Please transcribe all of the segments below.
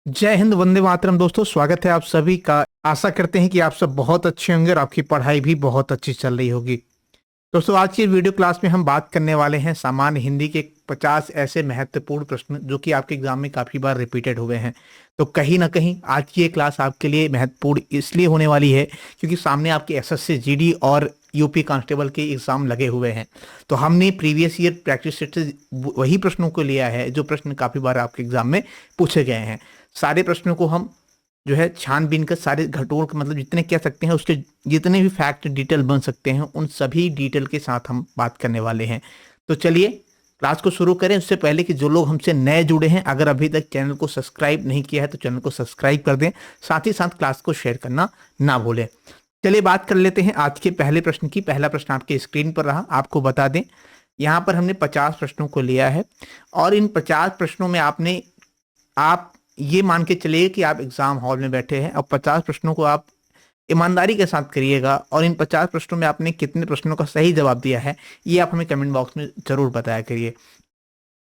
जय हिंद, वंदे मातरम। दोस्तों, स्वागत है आप सभी का। आशा करते हैं कि आप सब बहुत अच्छे होंगे और आपकी पढ़ाई भी बहुत अच्छी चल रही होगी। दोस्तों, आज की वीडियो क्लास में हम बात करने वाले हैं सामान्य हिंदी के 50 ऐसे महत्वपूर्ण प्रश्न जो कि आपके एग्जाम में काफी बार रिपीटेड हुए हैं। तो कहीं ना कहीं आज की ये क्लास आपके लिए महत्वपूर्ण इसलिए होने वाली है क्योंकि सामने आपके एसएससी जीडी और यूपी कांस्टेबल के एग्जाम लगे हुए हैं। तो हमने प्रीवियस ईयर प्रैक्टिस सेट से वही प्रश्नों को लिया है जो प्रश्न काफी बार आपके एग्जाम में पूछे गए हैं। सारे प्रश्नों को हम जो है छानबीन कर सारे घटोल के मतलब जितने कह सकते हैं उसके जितने भी फैक्ट डिटेल बन सकते हैं उन सभी डिटेल के साथ हम बात करने वाले हैं। तो चलिए क्लास को शुरू करें। उससे पहले कि जो लोग हमसे नए जुड़े हैं, अगर अभी तक चैनल को सब्सक्राइब नहीं किया है तो चैनल को सब्सक्राइब कर दें, साथ ही साथ क्लास को शेयर करना ना भूलें। चलिए बात कर लेते हैं आज के पहले प्रश्न की। पहला प्रश्न आपके स्क्रीन पर रहा। आपको बता दें, यहाँ पर हमने 50 प्रश्नों को लिया है और इन 50 प्रश्नों में आप ये मान के चलिए कि आप एग्जाम हॉल में बैठे हैं और 50 प्रश्नों को आप ईमानदारी के साथ करिएगा और इन 50 प्रश्नों में आपने कितने प्रश्नों का सही जवाब दिया है ये आप हमें कमेंट बॉक्स में जरूर बताया करिए।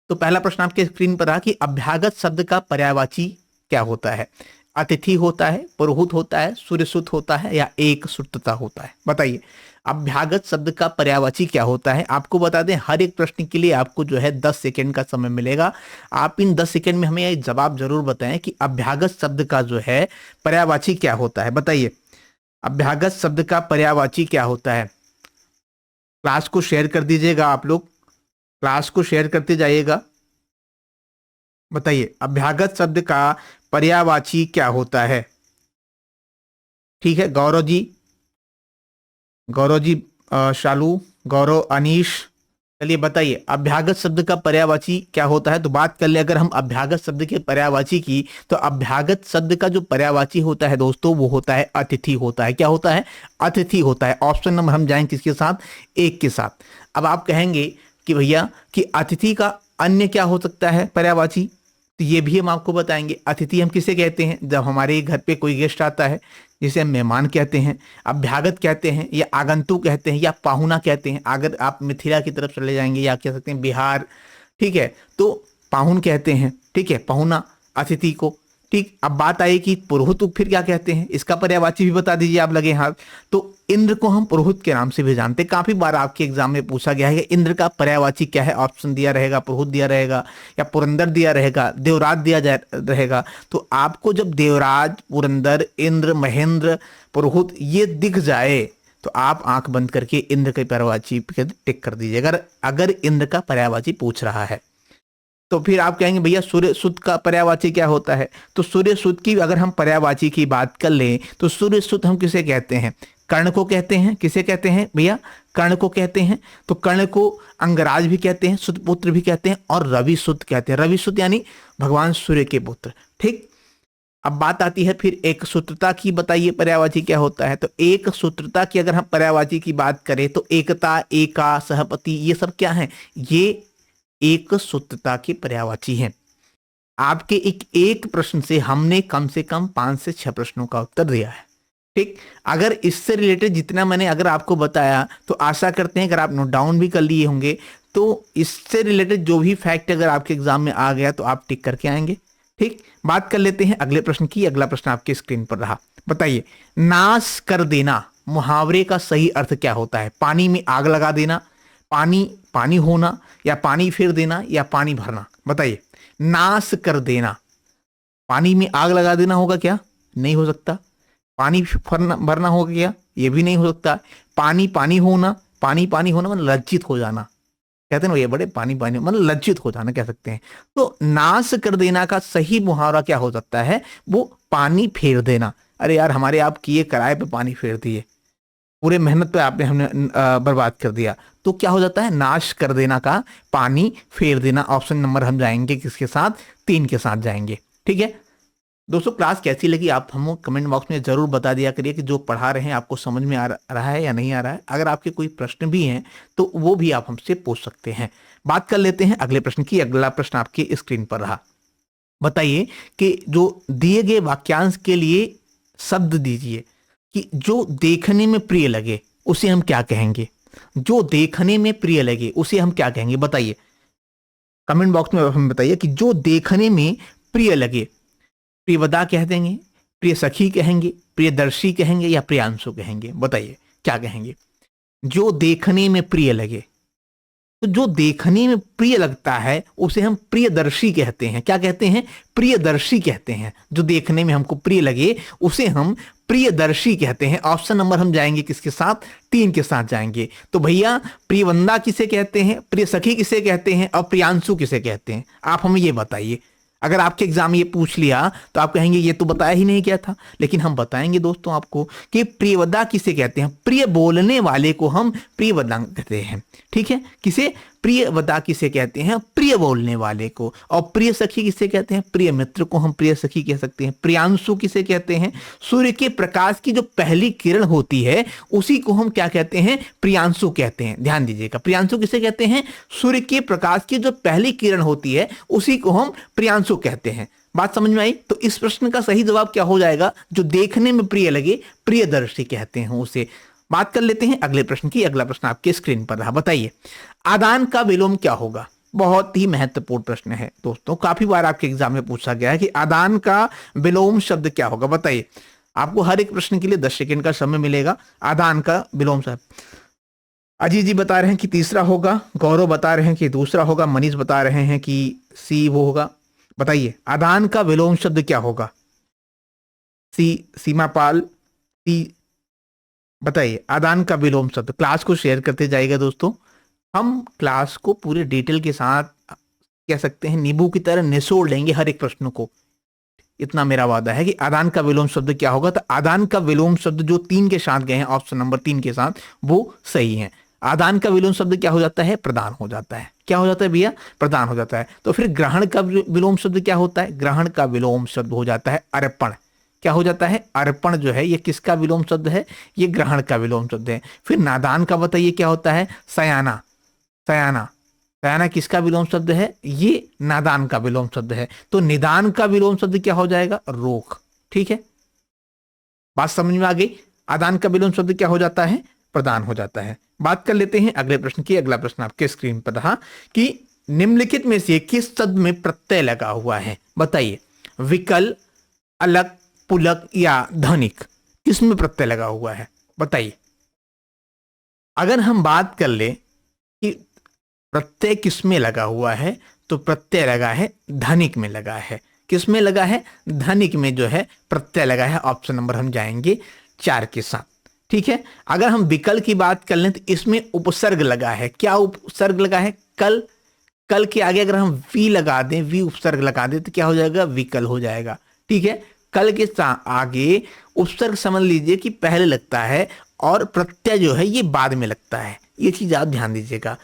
तो पहला प्रश्न आपके स्क्रीन पर रहा कि अभ्यागत शब्द का पर्यायवाची क्या होता है। अतिथि होता है, पुरोहित होता है, सूर्यसुत होता है या एक सुतता होता है। बताइए अभ्यागत शब्द का पर्यायवाची क्या होता है। आपको बता दें, हर एक प्रश्न के लिए आपको जो है 10 सेकंड का समय मिलेगा। आप इन 10 सेकंड में हमें ये जवाब जरूर बताएं कि अभ्यागत शब्द का जो है पर्यायवाची क्या होता है। बताइए अभ्यागत शब्द का पर्यायवाची क्या होता है। क्लास को शेयर कर दीजिएगा, आप लोग क्लास को शेयर करते जाइएगा। बताइए अभ्यागत शब्द का पर्यायवाची क्या होता है। ठीक है, गौरव जी, शालू, गौरव, अनीश, चलिए बताइए अभ्यागत शब्द का पर्यायवाची क्या होता है। तो बात कर ले अगर हम अभ्यागत शब्द के पर्यायवाची की, तो अभ्यागत शब्द का जो पर्यायवाची होता है दोस्तों वो होता है अतिथि होता है। क्या होता है? अतिथि होता है। ऑप्शन नंबर हम जाएंगे किसके साथ? एक के साथ। अब आप कहेंगे कि भैया कि अतिथि का अन्य क्या हो सकता है पर्यायवाची, तो ये भी हम आपको बताएंगे। अतिथि हम किसे कहते हैं? जब हमारे घर पे कोई गेस्ट आता है जिसे हम मेहमान कहते हैं, अभ्यागत कहते हैं या आगंतुक कहते हैं या पाहुना कहते हैं। अगर आप मिथिला की तरफ चले जाएंगे या कह सकते हैं बिहार, ठीक है, तो पाहुन कहते हैं। ठीक है, पाहुना अतिथि को। ठीक, अब बात आई कि पुरोहित को फिर क्या कहते हैं, इसका पर्यायवाची भी बता दीजिए आप लगे हाथ। तो इंद्र को हम पुरोहित के नाम से भी जानते हैं। काफी बार आपके एग्जाम में पूछा गया है कि इंद्र का पर्यायवाची क्या है। ऑप्शन दिया रहेगा पुरोहित दिया रहेगा या पुरंदर दिया रहेगा, देवराज दिया जाए रहेगा। तो आपको जब देवराज, पुरंदर, इंद्र, महेंद्र, पुरोहित ये दिख जाए तो आप आंख बंद करके इंद्र के पर्यायवाची पे टिक कर दीजिए अगर इंद्र का पर्यायवाची पूछ रहा है। तो फिर आप कहेंगे भैया सूर्य सुत का पर्यायवाची क्या होता है। तो सूर्य सुत की अगर हम पर्यायवाची की बात कर लें तो सूर्य सुत हम किसे कहते हैं? कर्ण को कहते हैं। किसे कहते हैं भैया? कर्ण को कहते हैं। तो कर्ण को अंगराज भी कहते हैं, सुतपुत्र भी कहते हैं और रवि सुत कहते हैं। रवि सुत यानी भगवान सूर्य के पुत्र। ठीक, अब बात आती है फिर एक सूत्रता की। बताइए पर्यायवाची क्या होता है। तो एक सूत्रता की अगर हम पर्यायवाची की बात करें तो एकता, एका, सहपति, ये सब क्या है? ये एक सूत्रता के पर्यायवाची हैं। आपके एक प्रश्न से कम 5 से 6 प्रश्नों का उत्तर दिया है। ठीक, अगर इससे रिलेटेड जितना मैंने अगर आपको बताया तो आशा करते हैं अगर आप नोट डाउन भी कर लिए होंगे तो इससे रिलेटेड जो भी फैक्ट अगर आपके एग्जाम में आ गया तो आप टिक करके आएंगे। ठीक, बात कर लेते हैं अगले प्रश्न की। अगला प्रश्न आपके स्क्रीन पर रहा। बताइए नाश कर देना मुहावरे का सही अर्थ क्या होता है। पानी में आग लगा देना, पानी पानी होना या पानी फेर देना या पानी भरना। बताइए नाश कर देना, पानी में आग लगा देना होगा क्या? नहीं हो सकता। पानी भरना होगा क्या? ये भी नहीं हो सकता। पानी पानी होना, पानी पानी होना मतलब लज्जित हो जाना। कहते हैं ना ये बड़े पानी पानी मतलब लज्जित हो जाना कह सकते हैं। तो नाश कर देना का सही मुहावरा क्या हो सकता है? वो पानी फेर देना। अरे यार हमारे आप किए किराए पे पानी फेर दिए, पूरे मेहनत पे आपने हमने बर्बाद कर दिया। तो क्या हो जाता है? नाश कर देना का पानी फेर देना। ऑप्शन नंबर हम जाएंगे किसके साथ? 3 के साथ जाएंगे। ठीक है दोस्तों, क्लास कैसी लगी आप हमको कमेंट बॉक्स में जरूर बता दिया करिए कि जो पढ़ा रहे हैं आपको समझ में आ रहा है या नहीं आ रहा है। अगर आपके कोई प्रश्न भी हैं तो वो भी आप हमसे पूछ सकते हैं। बात कर लेते हैं अगले प्रश्न की। अगला प्रश्न आपके स्क्रीन पर रहा। बताइए कि जो दिए गए वाक्यांश के लिए शब्द दीजिए कि जो देखने में प्रिय लगे उसे हम क्या कहेंगे। जो देखने में प्रिय लगे उसे हम क्या कहेंगे? बताइए कमेंट बॉक्स में हम बताइए कि जो देखने में प्रिय लगे। प्रियवदा कह देंगे, प्रिय सखी कहेंगे, प्रियदर्शी कहेंगे या प्रियांशु कहेंगे? बताइए क्या कहेंगे? जो देखने में प्रिय लगे, तो जो देखने में प्रिय लगता है उसे हम प्रियदर्शी कहते हैं। क्या कहते हैं? प्रियदर्शी कहते हैं। जो देखने में हमको प्रिय लगे उसे हम प्रियदर्शी कहते हैं। ऑप्शन नंबर हम जाएंगे किसके साथ? 3 के साथ जाएंगे। तो भैया प्रियवंदा किसे कहते हैं, प्रिय सखी किसे कहते हैं और प्रियांशु किसे कहते हैं? आप हमें ये बताइए। अगर आपके एग्जाम ये पूछ लिया तो आप कहेंगे ये तो बताया ही नहीं क्या था, लेकिन हम बताएंगे दोस्तों आपको कि प्रियवदा किसे कहते हैं। प्रिय बोलने वाले को हम प्रियवदा कहते हैं। ठीक है, किसे? प्रियवदा किसे कहते हैं? प्रिय बोलने वाले को। और प्रिय सखी किसे कहते हैं? प्रिय मित्र को हम प्रिय सखी कह सकते हैं। प्रियांशु किसे कहते हैं? सूर्य के प्रकाश की जो पहली किरण होती है उसी को हम क्या कहते हैं? प्रियांशु कहते हैं। ध्यान दीजिएगा, प्रियांशु किसे कहते हैं? सूर्य के प्रकाश की जो पहली किरण होती है उसी को हम प्रियांशु कहते हैं। बात समझ में आई? तो इस प्रश्न का सही जवाब क्या हो जाएगा? जो देखने में प्रिय लगे प्रियदर्शी कहते हैं उसे। बात कर लेते हैं अगले प्रश्न की। अगला प्रश्न आपके स्क्रीन पर रहा। बताइए आदान का विलोम क्या होगा? बहुत ही महत्वपूर्ण प्रश्न है दोस्तों, काफी बार आपके एग्जाम में पूछा गया है कि आदान का विलोम शब्द क्या होगा। बताइए, आपको हर एक प्रश्न के लिए 10 सेकंड का समय मिलेगा। आदान का विलोम शब्द अजीत जी बता रहे हैं कि तीसरा होगा, गौरव बता रहे हैं कि दूसरा होगा, मनीष बता रहे हैं कि सी वो होगा। बताइए आदान का विलोम शब्द क्या होगा? सी सीमापाल, सी बताइए आदान का विलोम शब्द। क्लास को शेयर करते जाइएगा दोस्तों। हम क्लास को पूरे डिटेल के साथ कह सकते हैं नींबू की तरह निचोड़ लेंगे हर एक प्रश्न को। इतना मेरा वादा है कि आदान का विलोम शब्द क्या होगा। तो आदान का विलोम शब्द जो 3 के साथ गए हैं, ऑप्शन नंबर 3 के साथ, वो सही है। आदान का विलोम शब्द क्या हो जाता है? प्रदान हो जाता है। क्या हो जाता है भैया? प्रदान हो जाता है। तो फिर ग्रहण का विलोम शब्द क्या होता है? ग्रहण का विलोम शब्द हो जाता है अर्पण। क्या हो जाता है? अर्पण जो है ये किसका विलोम शब्द है? ये ग्रहण का विलोम शब्द है। फिर नादान का बताइए क्या होता है? सयाना। सयाना, सयाना किसका विलोम शब्द है? ये नादान का विलोम शब्द है। तो निदान का विलोम शब्द क्या हो जाएगा? रोक। ठीक है, बात समझ में आ गई? आदान का विलोम शब्द क्या हो जाता है? प्रदान हो जाता है। बात कर लेते हैं अगले प्रश्न की। अगला प्रश्न आपके स्क्रीन पर रहा कि निम्नलिखित में से किस शब्द में प्रत्यय लगा हुआ है? बताइए विकल, अलग, पुलक या धनिक, किसमें प्रत्यय लगा हुआ है? बताइए। अगर हम बात कर ले कि प्रत्यय किसमें लगा हुआ है, तो प्रत्यय लगा है धनिक में लगा है। किसमें लगा है? धनिक में जो है प्रत्यय लगा है। ऑप्शन नंबर हम जाएंगे 4 के साथ। ठीक है, अगर हम विकल की बात कर लें तो इसमें उपसर्ग लगा है। क्या उपसर्ग लगा है? कल। कल के आगे अगर हम वी लगा दें, वी उपसर्ग लगा दें तो क्या हो जाएगा? विकल हो जाएगा। ठीक है, कल के आगे उपसर्ग समझ लीजिए कि पहले लगता है और प्रत्यय जो है ये बाद में लगता है। ये चीज आप ध्यान दीजिएगा।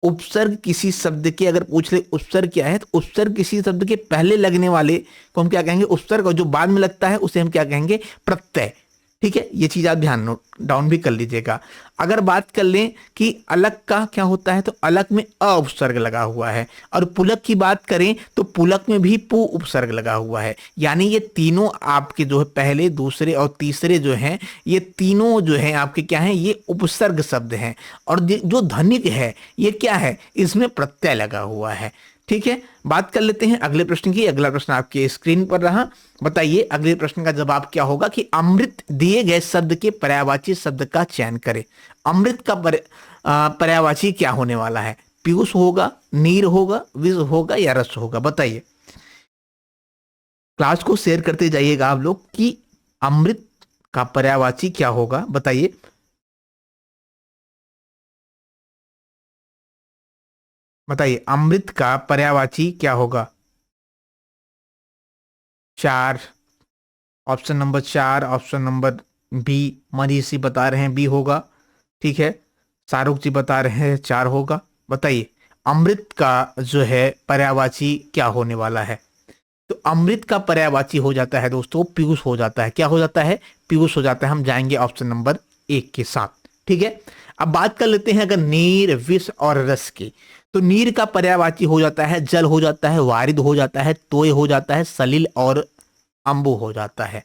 उपसर्ग किसी शब्द के अगर पूछ ले उपसर्ग क्या है, तो उपसर्ग किसी शब्द के पहले लगने वाले को हम क्या कहेंगे? उपसर्ग। और जो बाद में लगता है उसे हम क्या कहेंगे? प्रत्यय। ठीक है, ये चीज आप ध्यान नोट डाउन भी कर लीजिएगा। अगर बात कर लें कि अलग का क्या होता है, तो अलग में अ उपसर्ग लगा हुआ है। और पुलक की बात करें तो पुलक में भी पु उपसर्ग लगा हुआ है। यानी ये तीनों आपके जो है पहले, दूसरे और तीसरे जो हैं, ये तीनों जो हैं आपके क्या हैं? ये उपसर्ग शब्द हैं। और जो धनिक है ये क्या है? इसमें प्रत्यय लगा हुआ है। ठीक है, बात कर लेते हैं अगले प्रश्न की। अगला प्रश्न आपके स्क्रीन पर रहा। बताइए अगले प्रश्न का जवाब क्या होगा कि अमृत दिए गए शब्द के पर्यायवाची शब्द का चयन करें। अमृत का पर्यायवाची क्या होने वाला है? पीयूष होगा, नीर होगा, विष होगा या रस होगा? बताइए। क्लास को शेयर करते जाइएगा आप लोग कि अमृत का पर्यायवाची क्या होगा। बताइए। बताइए अमृत का पर्यायवाची क्या होगा? 4, option number 4, option number B. Manish ji बता रहे हैं बी होगा। ठीक है, शाहरुख जी बता रहे हैं 4 होगा। बताइए अमृत का जो है पर्यायवाची क्या होने वाला है? तो अमृत का पर्यायवाची हो जाता है दोस्तों पीयूष हो जाता है। क्या हो जाता है? पीयूष हो जाता है। हम जाएंगे ऑप्शन नंबर 1 के साथ। ठीक है, अब बात कर लेते हैं अगर नीर, विष और रस की। तो नीर का पर्यायवाची हो जाता है जल हो जाता है, वारिद हो जाता है, तोय हो जाता है, सलिल और अंबु हो जाता है।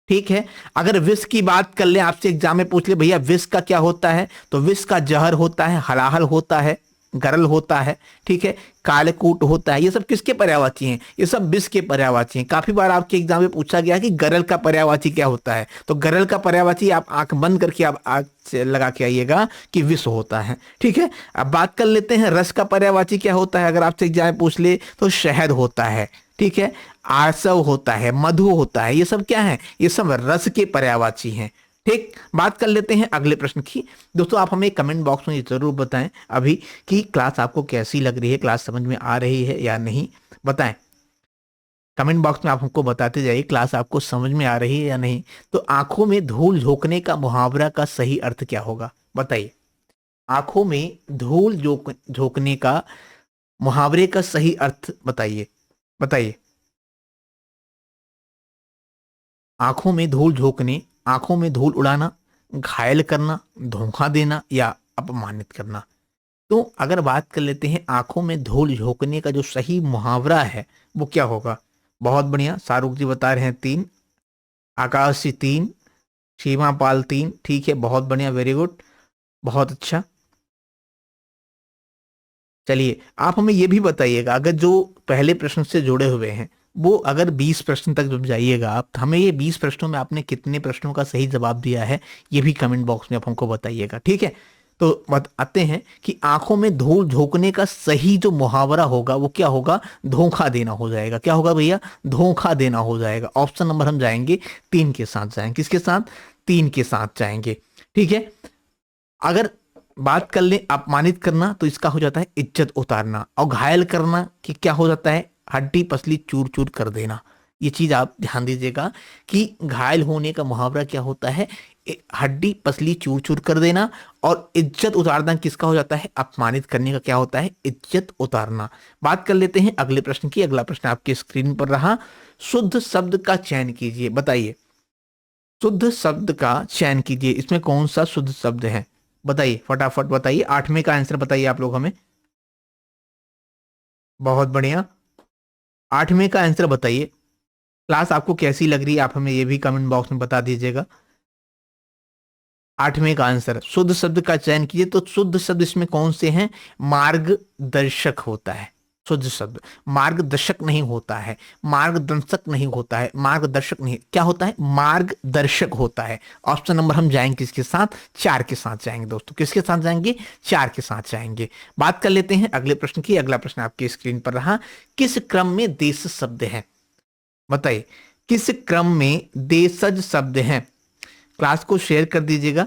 ठीक है, अगर विष की बात कर ले, आपसे एग्जाम में पूछ ले भैया विष का क्या होता है, तो विष का जहर होता है, हलाहल होता है। गरल होता है, ठीक है, कालकूट होता है, ये सब किसके पर्यायवाची हैं? ये सब विष के पर्यायवाची हैं। काफी बार आपके एग्जाम में पूछा गया कि गरल का पर्यायवाची क्या होता है, तो गरल का पर्यायवाची आप आंख बंद करके आप आंख से लगा के आइएगा कि विष होता है, ठीक है। अब बात कर लेते हैं रस का पर्यायवाची क्या होता है, अगर आपसे एग्जाम में पूछ ले तो शहद होता है, ठीक है, आसव होता है, मधु होता है, ये सब क्या है? ये सब रस के पर्यायवाची हैं, ठीक। बात कर लेते हैं अगले प्रश्न की। दोस्तों आप हमें कमेंट बॉक्स में ये जरूर बताएं अभी कि क्लास आपको कैसी लग रही है, क्लास समझ में आ रही है या नहीं, बताएं। कमेंट बॉक्स में आप हमको बताते जाइए क्लास आपको समझ में आ रही है या नहीं। तो आंखों में धूल झोंकने का मुहावरा का सही अर्थ क्या होगा, बताइए। आंखों में धूल झोंकने का मुहावरे का सही अर्थ बताइए, बताइए। आंखों में धूल झोंकने, आंखों में धूल उड़ाना, घायल करना, धोखा देना या अपमानित करना। तो अगर बात कर लेते हैं आंखों में धूल झोंकने का जो सही मुहावरा है वो क्या होगा? बहुत बढ़िया, शाहरुख जी बता रहे हैं 3, आकाश जी 3, सीमा पाल 3, ठीक है, बहुत बढ़िया, वेरी गुड, बहुत अच्छा। चलिए आप हमें ये भी बताइएगा, अगर जो पहले प्रश्न से जुड़े हुए हैं वो अगर 20 प्रश्न तक जब जाइएगा आप, तो हमें ये 20 प्रश्नों में आपने कितने प्रश्नों का सही जवाब दिया है ये भी कमेंट बॉक्स में आप हमको बताइएगा, ठीक है। तो बताते हैं कि आंखों में धूल झोंकने का सही जो मुहावरा होगा वो क्या होगा? धोखा देना हो जाएगा। क्या होगा भैया? धोखा देना हो जाएगा। ऑप्शन नंबर हम जाएंगे 3 के साथ, जाएंगे किसके साथ? 3 के साथ जाएंगे, ठीक है। अगर बात कर ले अपमानित करना तो इसका हो जाता है इज्जत उतारना, और घायल करना कि क्या हो जाता है? हड्डी पसली चूर चूर कर देना। ये चीज आप ध्यान दीजिएगा कि घायल होने का मुहावरा क्या होता है? हड्डी पसली चूर चूर कर देना। और इज्जत उतारना किसका हो जाता है? अपमानित करने का क्या होता है? इज्जत उतारना। बात कर लेते हैं अगले प्रश्न की। अगला प्रश्न आपके स्क्रीन पर रहा। शुद्ध शब्द का चयन कीजिए, बताइए। शुद्ध शब्द का चयन कीजिए, इसमें कौन सा शुद्ध शब्द है? बताइए, फटाफट बताइए। 8वें का आंसर बताइए आप लोग हमें। बहुत बढ़िया, 8वें का आंसर बताइए। क्लास आपको कैसी लग रही है आप हमें ये भी कमेंट बॉक्स में बता दीजिएगा। 8वें का आंसर शुद्ध शब्द का चयन कीजिए। तो शुद्ध शब्द इसमें कौन से हैं? मार्गदर्शक होता है शुद्ध शब्द। मार्गदर्शक नहीं होता है, मार्गदर्शक नहीं होता है, मार्गदर्शक नहीं, क्या होता है? मार्गदर्शक होता है। ऑप्शन नंबर हम जाएंगे किसके साथ? 4 के साथ जाएंगे दोस्तों। किसके साथ जाएंगे? 4 के साथ जाएंगे। बात कर लेते हैं अगले प्रश्न की। अगला प्रश्न आपकी स्क्रीन पर रहा। किस क्रम में देश शब्द है? बताइए, किस क्रम में देशज शब्द हैं? क्लास को शेयर कर दीजिएगा।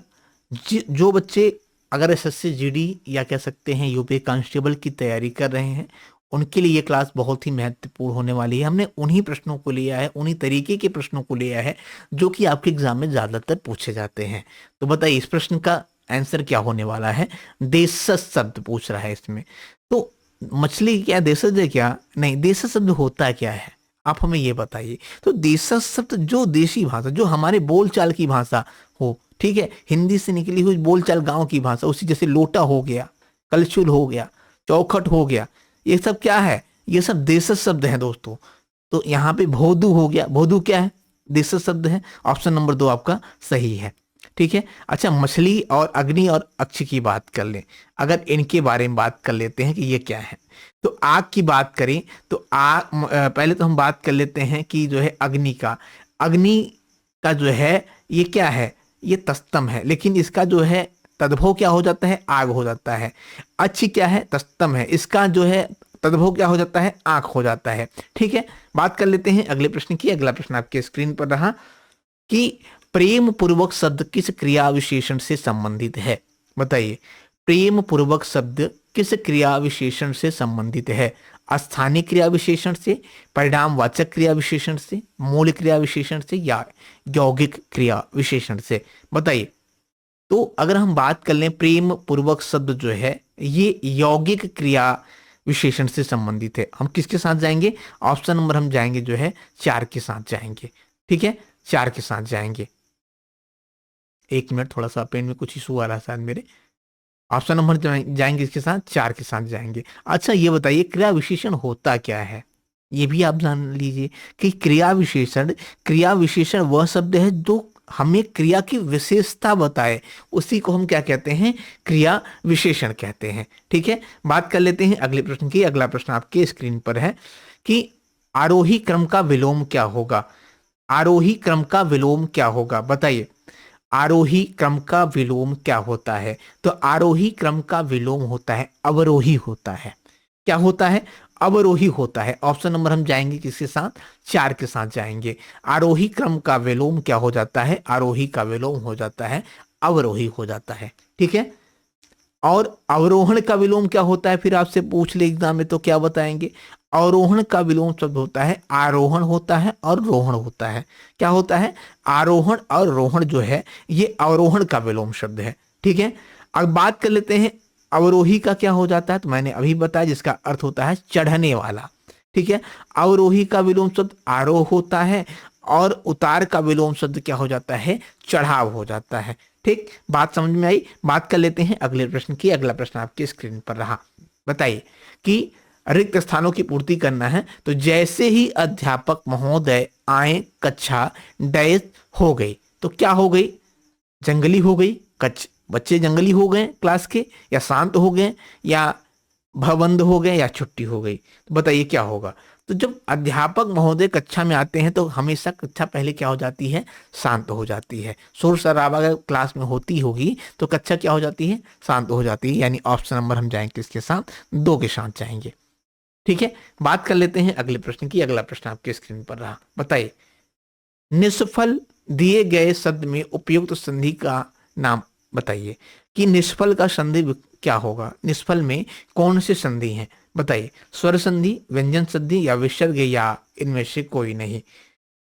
जो बच्चे अगर एसएससी जीडी या कह सकते हैं यूपी कांस्टेबल की तैयारी कर रहे हैं उनके लिए ये क्लास बहुत ही महत्वपूर्ण होने वाली है। हमने उन्हीं प्रश्नों को लिया है, उन्हीं तरीके के प्रश्नों को लिया है जो कि आपके एग्जाम में ज्यादातर पूछे जाते हैं। तो बताइए इस प्रश्न का आंसर क्या होने वाला है? देशज शब्द पूछ रहा है इसमें। तो मछली क्या देशज है क्या? नहीं, देशज शब्द होता क्या है आप हमें ये बताइए। तो देशज शब्द जो देशी भाषा, जो हमारे बोलचाल की भाषा हो, ठीक है, हिंदी से निकली हुई बोलचाल, गांव की भाषा, उसी जैसे लोटा हो गया, कलछुल हो गया, चौखट हो गया, ये सब क्या है? ये सब देशज शब्द हैं दोस्तों। तो यहाँ पे भोदू हो गया, भोदू क्या है? देशज शब्द है। ऑप्शन नंबर 2 आपका सही है, ठीक है। अच्छा, मछली और अग्नि और अक्ष की बात कर लें, अगर इनके बारे में बात कर लेते हैं कि ये क्या है। तो आग की बात करें तो आग, पहले तो हम बात कर लेते हैं कि जो है अग्नि का, अग्नि का जो है ये क्या है? ये तस्तम है, लेकिन इसका जो है तद्भव क्या हो जाता है? आग हो जाता है। अच्छी क्या है? तस्तम है, इसका जो है तद्भव क्या हो जाता है? आंख हो जाता है, ठीक है। बात कर लेते हैं अगले प्रश्न की। अगला प्रश्न आपके स्क्रीन पर रहा कि प्रेम पूर्वक शब्द किस क्रिया विशेषण से संबंधित है? बताइए, प्रेम पूर्वक शब्द किस क्रिया विशेषण से संबंधित है? स्थानीय क्रिया विशेषण से, परिणामवाचक क्रिया विशेषण से, मूल क्रिया विशेषण से या यौगिक क्रिया विशेषण से? बताइए। तो अगर हम बात कर लें प्रेम पूर्वक शब्द जो है ये यौगिक क्रिया विशेषण से संबंधित है। हम किसके साथ जाएंगे? ऑप्शन नंबर हम जाएंगे जो है 4 के साथ जाएंगे, ठीक है, 4 के साथ जाएंगे। 1 मिनट, थोड़ा सा पेन में कुछ इशू आ रहा है शायद मेरे। ऑप्शन नंबर जाएंगे इसके साथ, 4 के साथ जाएंगे। अच्छा ये बताइए क्रिया विशेषण होता क्या है? ये भी आप जान लीजिए कि क्रिया विशेषण वह शब्द है जो हमें क्रिया की विशेषता बताए, उसी को हम क्या कहते हैं, क्रिया विशेषण कहते हैं। ठीक है, बात कर लेते हैं अगले प्रश्न की। अगला प्रश्न आपके स्क्रीन पर है कि आरोही क्रम का विलोम क्या होगा। आरोही क्रम का विलोम क्या होगा, बताइए। आरोही क्रम का विलोम क्या होता है? तो आरोही क्रम का विलोम होता है अवरोही होता है। क्या होता है? अवरोही होता है। ऑप्शन नंबर हम जाएंगे किसके साथ? 4 के साथ जाएंगे। आरोही क्रम का विलोम क्या हो जाता है? आरोही का विलोम हो जाता है अवरोही हो जाता है। ठीक है, और अवरोहण का विलोम क्या होता है? फिर आपसे पूछ ले एग्जाम में तो क्या बताएंगे? अवरोहण का विलोम शब्द होता है आरोहण होता है और रोहण होता है। क्या होता है? आरोहण और रोहण जो है ये अवरोहण का विलोम शब्द है। ठीक है, अब बात कर लेते हैं अवरोही का क्या हो जाता है। तो मैंने अभी बताया, जिसका अर्थ होता है चढ़ने वाला। ठीक है, अवरोही का विलोम शब्द आरोह होता है और उतार का विलोम शब्द क्या हो जाता है? चढ़ाव हो जाता है। ठीक, बात समझ में आई। बात कर लेते हैं अगले प्रश्न की। अगला प्रश्न आपके स्क्रीन पर रहा। बताइए कि रिक्त स्थानों की पूर्ति करना है। तो जैसे ही अध्यापक महोदय आए, कक्षा डैश हो गई। तो क्या हो गई? जंगली हो गई। कच्छ बच्चे जंगली हो गए क्लास के, या शांत हो गए, या भवंद हो गए, या छुट्टी हो गई। तो बताइए क्या होगा? तो जब अध्यापक महोदय कक्षा में आते हैं तो हमेशा कक्षा पहले क्या हो जाती है? शांत हो जाती है। शोर शराबा अगर क्लास में होती होगी तो कक्षा क्या हो जाती है? शांत हो जाती है। यानी ऑप्शन नंबर हम जाएंगे किसके साथ? 2 के साथ जाएंगे। ठीक है, बात कर लेते हैं अगले प्रश्न की। अगला प्रश्न आपके स्क्रीन पर रहा। बताइए, निष्फल दिए गए शब्द में उपयुक्त संधि का नाम बताइए। कि निष्फल का संधि क्या होगा? निष्फल में कौन से संधि हैं? बताइए। स्वर संधि, व्यंजन संधि, या विसर्ग, या इनमें से कोई नहीं।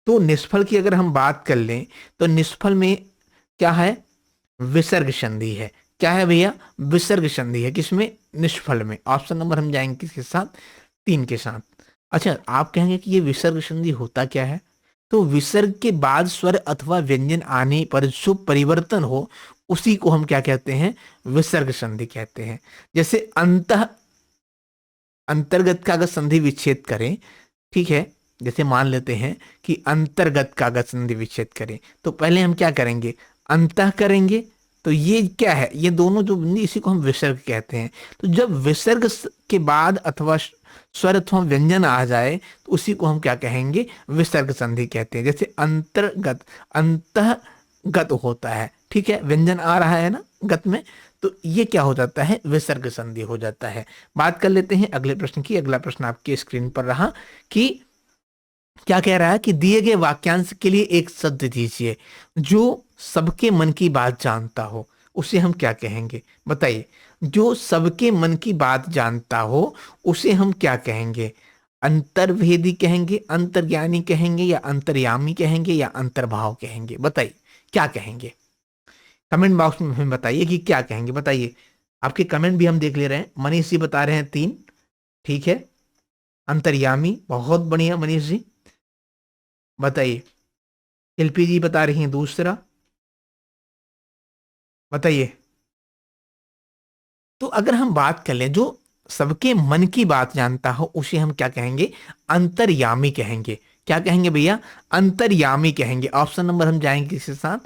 तो निष्फल की अगर हम बात कर लें तो निष्फल में क्या है? विसर्ग संधि है। क्या है भैया? विसर्ग संधि है। किसमें? निष्फल में। ऑप्शन नंबर हम जाएंगे किसके साथ? 3 के साथ। अच्छा, आप कहेंगे कि ये विसर्ग संधि होता क्या है? तो विसर्ग के बाद स्वर अथवा व्यंजन आने पर जो परिवर्तन हो उसी को हम क्या कहते हैं? विसर्ग संधि कहते हैं। जैसे अंतर्गत का अगर संधि विच्छेद करें, ठीक है, जैसे मान लेते हैं कि अंतर्गत का अगर संधि विच्छेद करें तो पहले हम क्या करेंगे? अंतः करेंगे। तो ये क्या है? ये दोनों जो बिंदी, इसी को हम विसर्ग कहते हैं। तो जब विसर्ग के बाद अथवा स्वर अथवा व्यंजन आ जाए तो उसी को हम क्या कहेंगे? विसर्ग संधि कहते हैं। जैसे अंतर्गत, अंतःगत होता है। ठीक है, व्यंजन आ रहा है ना गत में, तो ये क्या हो जाता है? विसर्ग संधि हो जाता है। बात कर लेते हैं अगले प्रश्न की। अगला प्रश्न आपके स्क्रीन पर रहा कि क्या कह रहा है कि दिए गए वाक्यांश के लिए एक शब्द दीजिए जो सबके मन की बात जानता हो। उसे हम क्या कहेंगे? बताइए। जो सबके मन की बात जानता हो उसे हम क्या कहेंगे? अंतर्भेदी कहेंगे, अंतर्ज्ञानी कहेंगे, या अंतर्यामी कहेंगे, या अंतर्भाव कहेंगे? बताइए क्या कहेंगे? कमेंट बॉक्स में हमें बताइए कि क्या कहेंगे। बताइए, आपके कमेंट भी हम देख ले रहे हैं। मनीष जी बता रहे हैं 3। ठीक है, अंतर्यामी, बहुत बढ़िया मनीष जी। बताइए, शिल्पी जी बता रही हैं दूसरा। बताइए। तो अगर हम बात कर लें, जो सबके मन की बात जानता हो उसे हम क्या कहेंगे? अंतर्यामी कहेंगे। क्या कहेंगे भैया? अंतर्यामी कहेंगे। ऑप्शन नंबर हम जाएंगे किसके साथ?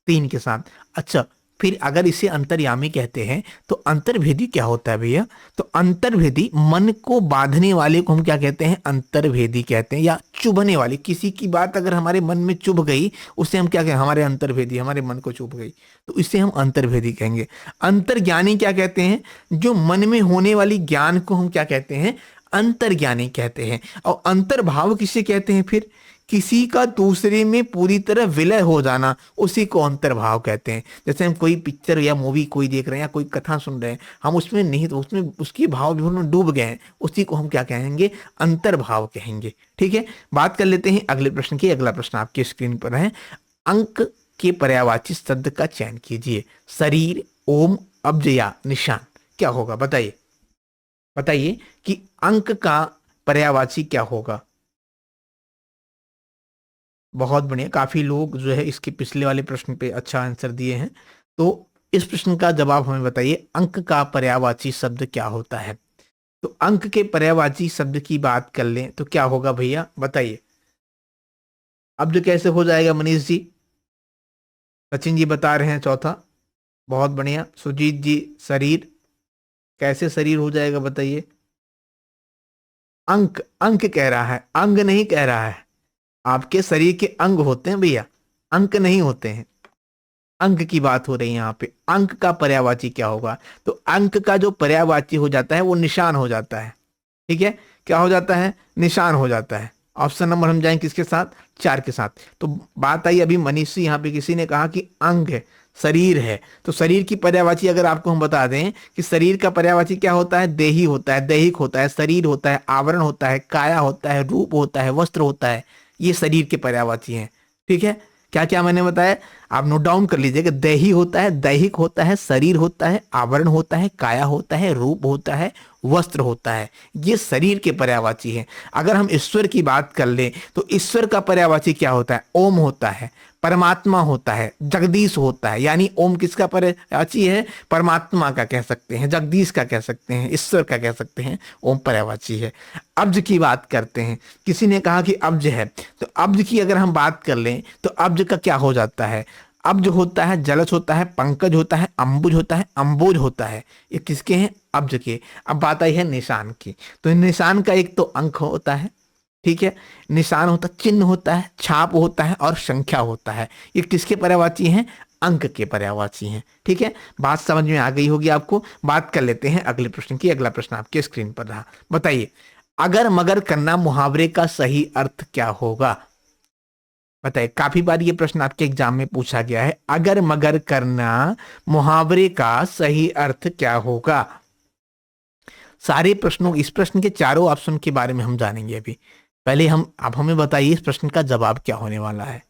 3 के साथ। अच्छा, फिर अगर इसे अंतर्यामी कहते हैं तो अंतर्भेदी क्या होता है भैया? तो अंतर्भेदी मन को बांधने वाले को हम क्या कहते हैं? अंतर्भेदी कहते हैं। या चुभने वाले, किसी की बात अगर हमारे मन में चुभ गई उसे हम क्या कहें? हमारे अंतर्भेदी, हमारे मन को चुभ गई तो इसे हम अंतर्भेदी कहेंगे। अंतर्ज्ञानी क्या कहते हैं? जो मन में होने वाली ज्ञान को हम क्या कहते हैं? अंतर्ज्ञानी कहते हैं। और अंतर्भाव किसे कहते हैं? फिर किसी का दूसरे में पूरी तरह विलय हो जाना, उसी को अंतर्भाव कहते हैं। जैसे हम कोई पिक्चर या मूवी कोई देख रहे हैं या कोई कथा सुन रहे हैं, हम उसमें नहीं तो उसमें उसकी भाव विभोर में डूब गए हैं, उसी को हम क्या कहेंगे? अंतर्भाव कहेंगे। ठीक है, बात कर लेते हैं अगले प्रश्न की। अगला प्रश्न आपकी स्क्रीन पर है। अंक के पर्यायवाची शब्द का चयन कीजिए। शरीर, ओम, अब्ज, या निशान। क्या होगा? बताइए। बताइए कि अंक का पर्यायवाची क्या होगा? बहुत बढ़िया, काफी लोग जो है इसके पिछले वाले प्रश्न पे अच्छा आंसर दिए हैं। तो इस प्रश्न का जवाब हमें बताइए, अंक का पर्यायवाची शब्द क्या होता है? तो अंक के पर्यायवाची शब्द की बात कर लें तो क्या होगा भैया? बताइए। अब्ज कैसे हो जाएगा मनीष जी? सचिन जी बता रहे हैं चौथा, बहुत बढ़िया। सुजीत जी शरीर, कैसे शरीर हो जाएगा बताइए। अंक, अंक कह रहा है, अंग नहीं कह रहा है। आपके शरीर के अंग होते हैं भैया, अंक नहीं होते हैं। अंक की बात हो रही है यहाँ पे। अंक का पर्यायवाची क्या होगा? तो अंक का जो पर्यायवाची हो जाता है वो निशान हो जाता है। ठीक है, क्या हो जाता है? निशान हो जाता है। ऑप्शन नंबर हम जाएं किसके साथ? 4 के साथ। तो बात आई अभी मनीषी, यहाँ पे किसी ने कहा कि अंग है, शरीर है। तो शरीर की पर्यायवाची अगर आपको हम बता दें कि शरीर का पर्यायवाची क्या होता है? देही होता है, दैहिक होता है, शरीर होता है, आवरण होता है, काया होता है, रूप होता है, वस्त्र होता है। ये शरीर के पर्यायवाची हैं। ठीक है, क्या क्या मैंने बताया? आप नोट डाउन कर लीजिएगा। देही होता है, दैहिक होता है, शरीर होता है, आवरण होता है, काया होता है, रूप होता है, वस्त्र होता है। ये शरीर के पर्यायवाची है। अगर हम ईश्वर की बात कर ले तो ईश्वर का पर्यायवाची क्या होता है? ओम होता है, परमात्मा होता है, जगदीश होता है। यानी ओम किसका पर्यायवाची है? परमात्मा का कह सकते हैं, जगदीश का कह सकते हैं, ईश्वर का कह सकते हैं। ओम पर्यायवाची है। अब्ज की बात करते हैं, किसी ने कहा कि अब्ज है, तो अब्ज की अगर हम बात कर लें तो अब्ज का क्या हो जाता है? अब्ज होता है, जलज होता है, पंकज होता है, अंबुज होता है, अंबोज होता है। ये किसके हैं? अब्ज के। अब बात आई है निशान की। तो निशान का एक तो अंक होता है, ठीक है, निशान होता है, चिन्ह होता है, छाप होता है और संख्या होता है। ये किसके पर्यायवाची हैं? अंक के पर्यायवाची हैं। ठीक है, बात समझ में आ गई होगी आपको। बात कर लेते हैं अगले प्रश्न की। अगला प्रश्न आपके स्क्रीन पर रहा, बताइए अगर मगर करना मुहावरे का सही अर्थ क्या होगा? बताइए, काफी बार ये प्रश्न आपके एग्जाम में पूछा गया है। अगर मगर करना मुहावरे का सही अर्थ क्या होगा? सारे प्रश्नों, इस प्रश्न के चारों ऑप्शन के बारे में हम जानेंगे अभी। पहले हम, आप हमें बताइए इस प्रश्न का जवाब क्या होने वाला है।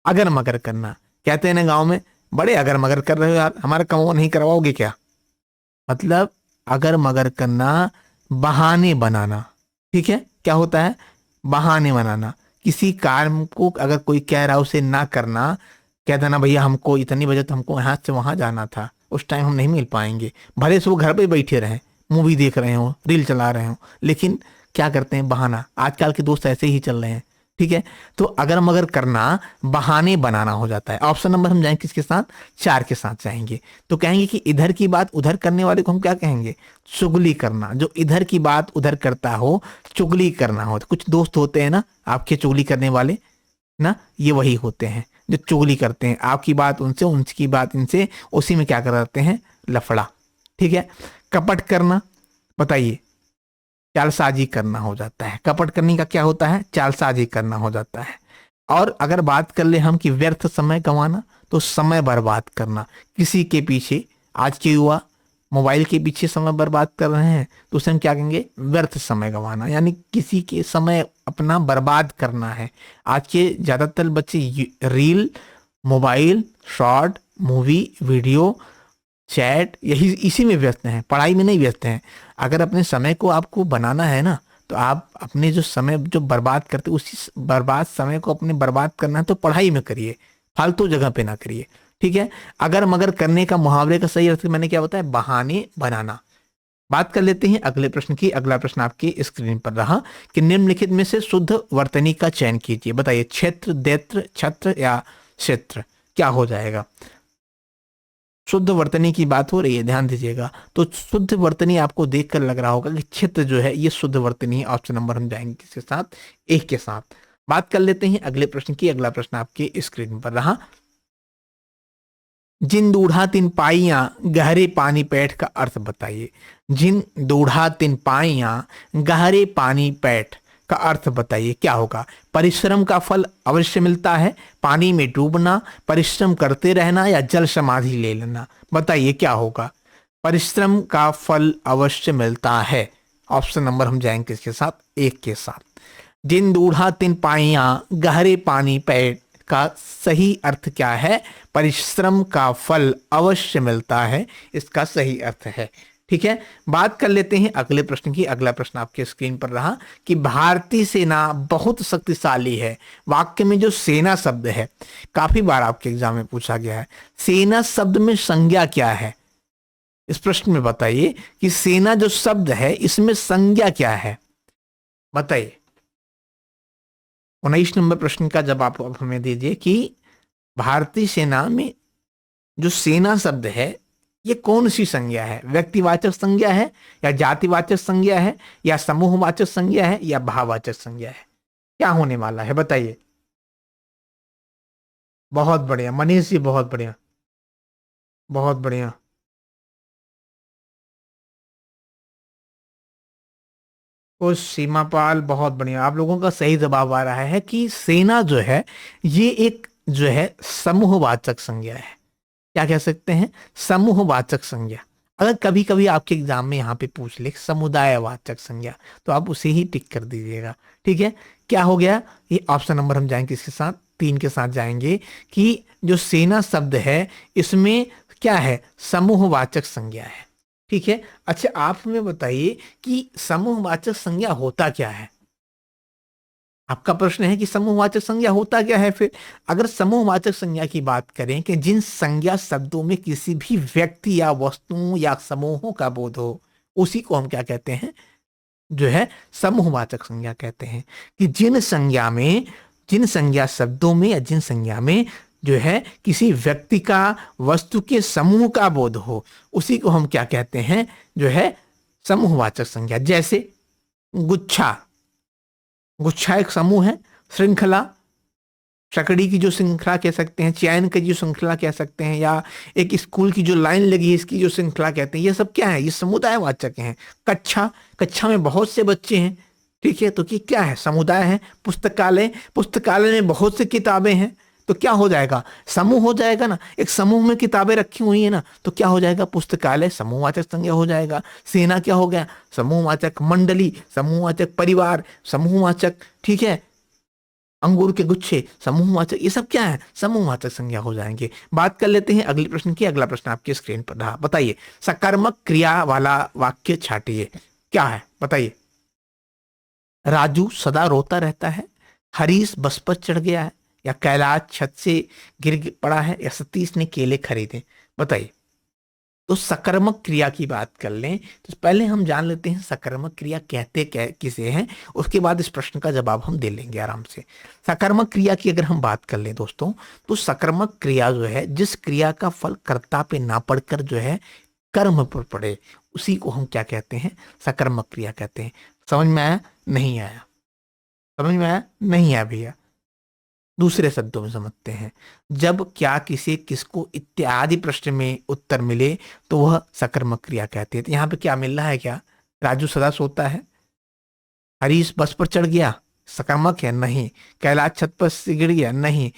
अगर मगर करना, कहते हैं ना गांव में, बड़े अगर मगर कर रहे हो यार, हमारा काम वो नहीं करवाओगे क्या? मतलब अगर मगर करना, बहाने बनाना। ठीक है, क्या होता है? बहाने बनाना। किसी काम को अगर कोई कह रहा है उसे ना करना, कह देना भैया हमको इतनी बजे तो हमको यहाँ से वहां जाना था, उस टाइम हम नहीं मिल पाएंगे। भले से वो घर पे बैठे रहे, मूवी देख रहे हो, रील चला रहे हो, लेकिन क्या करते हैं? बहाना। आजकल के दोस्त ऐसे ही चल रहे हैं। ठीक है, तो अगर मगर करना बहाने बनाना हो जाता है। ऑप्शन नंबर हम जाएंगे किसके साथ? 4 के साथ जाएंगे। तो कहेंगे कि इधर की बात उधर करने वाले को हम क्या कहेंगे? चुगली करना। जो इधर की बात उधर करता हो, चुगली करना हो। तो कुछ दोस्त होते हैं ना आपके चुगली करने वाले, ना, ये वही होते हैं जो चुगली करते हैं। आपकी बात उनसे, उनकी बात इनसे, उसी में क्या करते हैं? लफड़ा। ठीक है, कपट करना, बताइए, चालसाजी करना हो जाता है। कपट करने का क्या होता है? चालसाजी करना हो जाता है। और अगर बात कर ले हम कि व्यर्थ समय गंवाना, तो समय बर्बाद करना। किसी के पीछे, आज के युवा मोबाइल के पीछे समय बर्बाद कर रहे हैं, तो उसे हम क्या कहेंगे? व्यर्थ समय गंवाना। यानी किसी के समय अपना बर्बाद करना है। आज के ज्यादातर बच्चे reel, mobile, short, movie, video, chat, यही इसी में व्यस्त हैं, पढ़ाई में नहीं व्यस्त हैं। अगर अपने समय को आपको बनाना है ना, तो आप अपने जो समय जो बर्बाद करते, उसी बर्बाद समय को अपने बर्बाद करना है तो पढ़ाई में करिए, फालतू जगह पे ना करिए। ठीक है, अगर मगर करने का मुहावरे का सही अर्थ मैंने क्या बताया? बहाने बनाना। बात कर लेते हैं अगले प्रश्न की। अगला प्रश्न आपकी स्क्रीन पर रहा कि निम्नलिखित में से शुद्ध वर्तनी का चयन कीजिए। बताइए, क्षेत्र, दैत्र, छत्र या क्षेत्र, क्या हो जाएगा? शुद्ध वर्तनी की बात हो रही है, ध्यान दीजिएगा। तो शुद्ध वर्तनी आपको देखकर लग रहा होगा कि चित्र जो है ये शुद्ध वर्तनी है। ऑप्शन नंबर हम जाएंगे किसके साथ? एक के साथ। बात कर लेते हैं अगले प्रश्न की। अगला प्रश्न आपके स्क्रीन पर रहा, जिन दूढ़ा तिन पाइयां गहरे पानी पैठ का अर्थ बताइए। जिन दूढ़ा तिन पाइयां गहरे पानी पैठ का अर्थ बताइए, क्या होगा? परिश्रम का फल अवश्य मिलता है, पानी में डूबना, परिश्रम करते रहना या जल समाधि ले लेना। बताइए क्या होगा? परिश्रम का फल अवश्य मिलता है। ऑप्शन नंबर हम जाएंगे किसके साथ? एक के साथ। जिन दूढ़ा तिन पाइयां गहरे पानी पैठ का सही अर्थ क्या है? परिश्रम का फल अवश्य मिलता है, इसका सही अर्थ है। ठीक है, बात कर लेते हैं अगले प्रश्न की। अगला प्रश्न आपके स्क्रीन पर रहा कि भारतीय सेना बहुत शक्तिशाली है। वाक्य में जो सेना शब्द है, काफी बार आपके एग्जाम में पूछा गया है। सेना शब्द में संज्ञा क्या है? इस प्रश्न में बताइए कि सेना जो शब्द है इसमें संज्ञा क्या है? बताइए। 19 नंबर प्रश्न का जवाब आप हमें दीजिए कि भारतीय सेना में जो सेना शब्द है ये कौन सी संज्ञा है? व्यक्तिवाचक संज्ञा है, या जातिवाचक संज्ञा है, या समूहवाचक संज्ञा है, या भाववाचक संज्ञा है? क्या होने वाला है बताइए। बहुत बढ़िया मनीष जी, बहुत बढ़िया, बहुत बढ़िया। उस सीमापाल, बहुत बढ़िया, आप लोगों का सही जवाब आ रहा है कि सेना जो है ये एक जो है समूहवाचक संज्ञा है। क्या कह सकते हैं? समूहवाचक संज्ञा। अगर कभी कभी आपके एग्जाम में यहाँ पे पूछ ले समुदायवाचक संज्ञा, तो आप उसे ही टिक कर दीजिएगा। ठीक है, क्या हो गया? ये ऑप्शन नंबर हम जाएंगे इसके साथ, 3 के साथ जाएंगे कि जो सेना शब्द है इसमें क्या है? समूहवाचक संज्ञा है। ठीक है, अच्छा आप हमें बताइए कि समूहवाचक संज्ञा होता क्या है? आपका प्रश्न है कि समूहवाचक संज्ञा होता क्या है। फिर अगर समूहवाचक संज्ञा की बात करें कि जिन संज्ञा शब्दों में किसी भी व्यक्ति या वस्तुओं या समूहों का बोध हो, उसी को हम क्या कहते हैं? जो है समूहवाचक संज्ञा कहते हैं। कि जिन संज्ञा शब्दों में या जिन संज्ञा में जो है किसी व्यक्ति का, वस्तु के समूह का बोध हो, उसी को हम क्या कहते हैं? जो है समूहवाचक संज्ञा। जैसे गुच्छा, गुच्छा एक समूह है। श्रृंखला, शकड़ी की जो श्रृंखला कह सकते हैं, चैन की जो श्रृंखला कह सकते हैं, या एक स्कूल की जो लाइन लगी है इसकी जो श्रृंखला कहते हैं, ये सब क्या है? ये समुदायवाचक हैं। कक्षा, कक्षा में बहुत से बच्चे हैं। ठीक है, तो ये क्या है? समुदाय है। पुस्तकालय, पुस्तकालय में बहुत सी किताबें हैं, तो क्या हो जाएगा? समूह हो जाएगा ना। एक समूह में किताबें रखी हुई है ना, तो क्या हो जाएगा? पुस्तकालय समूहवाचक संज्ञा हो जाएगा। सेना क्या हो गया? समूहवाचक। मंडली समूहवाचक। परिवार समूहवाचक। ठीक है, अंगूर के गुच्छे समूहवाचक। ये सब क्या है? समूहवाचक संज्ञा हो जाएंगे। बात कर लेते हैं अगले प्रश्न की। अगला प्रश्न आपके स्क्रीन पर रहा। बताइए, सकर्मक क्रिया वाला वाक्य छाटिए। क्या है बताइए? राजू सदा रोता रहता है, हरीश बस पर चढ़ गया है, या कैलाश छत से गिर पड़ा है, या सतीश ने केले खरीदे। बताइए। तो सकर्मक क्रिया की बात कर लें तो पहले हम जान लेते हैं सकर्मक क्रिया कहते किसे हैं, उसके बाद इस प्रश्न का जवाब हम दे लेंगे आराम से। सकर्मक क्रिया की अगर हम बात कर लें दोस्तों, तो सकर्मक क्रिया जो है जिस क्रिया का फल कर्ता पे ना पड़कर जो है कर्म पर पड़े, उसी को हम क्या कहते हैं? सकर्मक क्रिया कहते हैं। समझ में आया? नहीं आया? समझ में आया? नहीं आया भैया? दूसरे शब्दों में समझते हैं। जब क्या, किसे, किसको इत्यादि प्रश्न में उत्तर मिले तो वह सकर्मक क्रिया कहते हैं। तो यहाँ पे क्या मिल रहा है? क्या राजू सदा सोता है, हरीश बस पर चढ़ गया, सकर्मक है? नहीं। कैलाश छत पर से गिर गया? नहीं।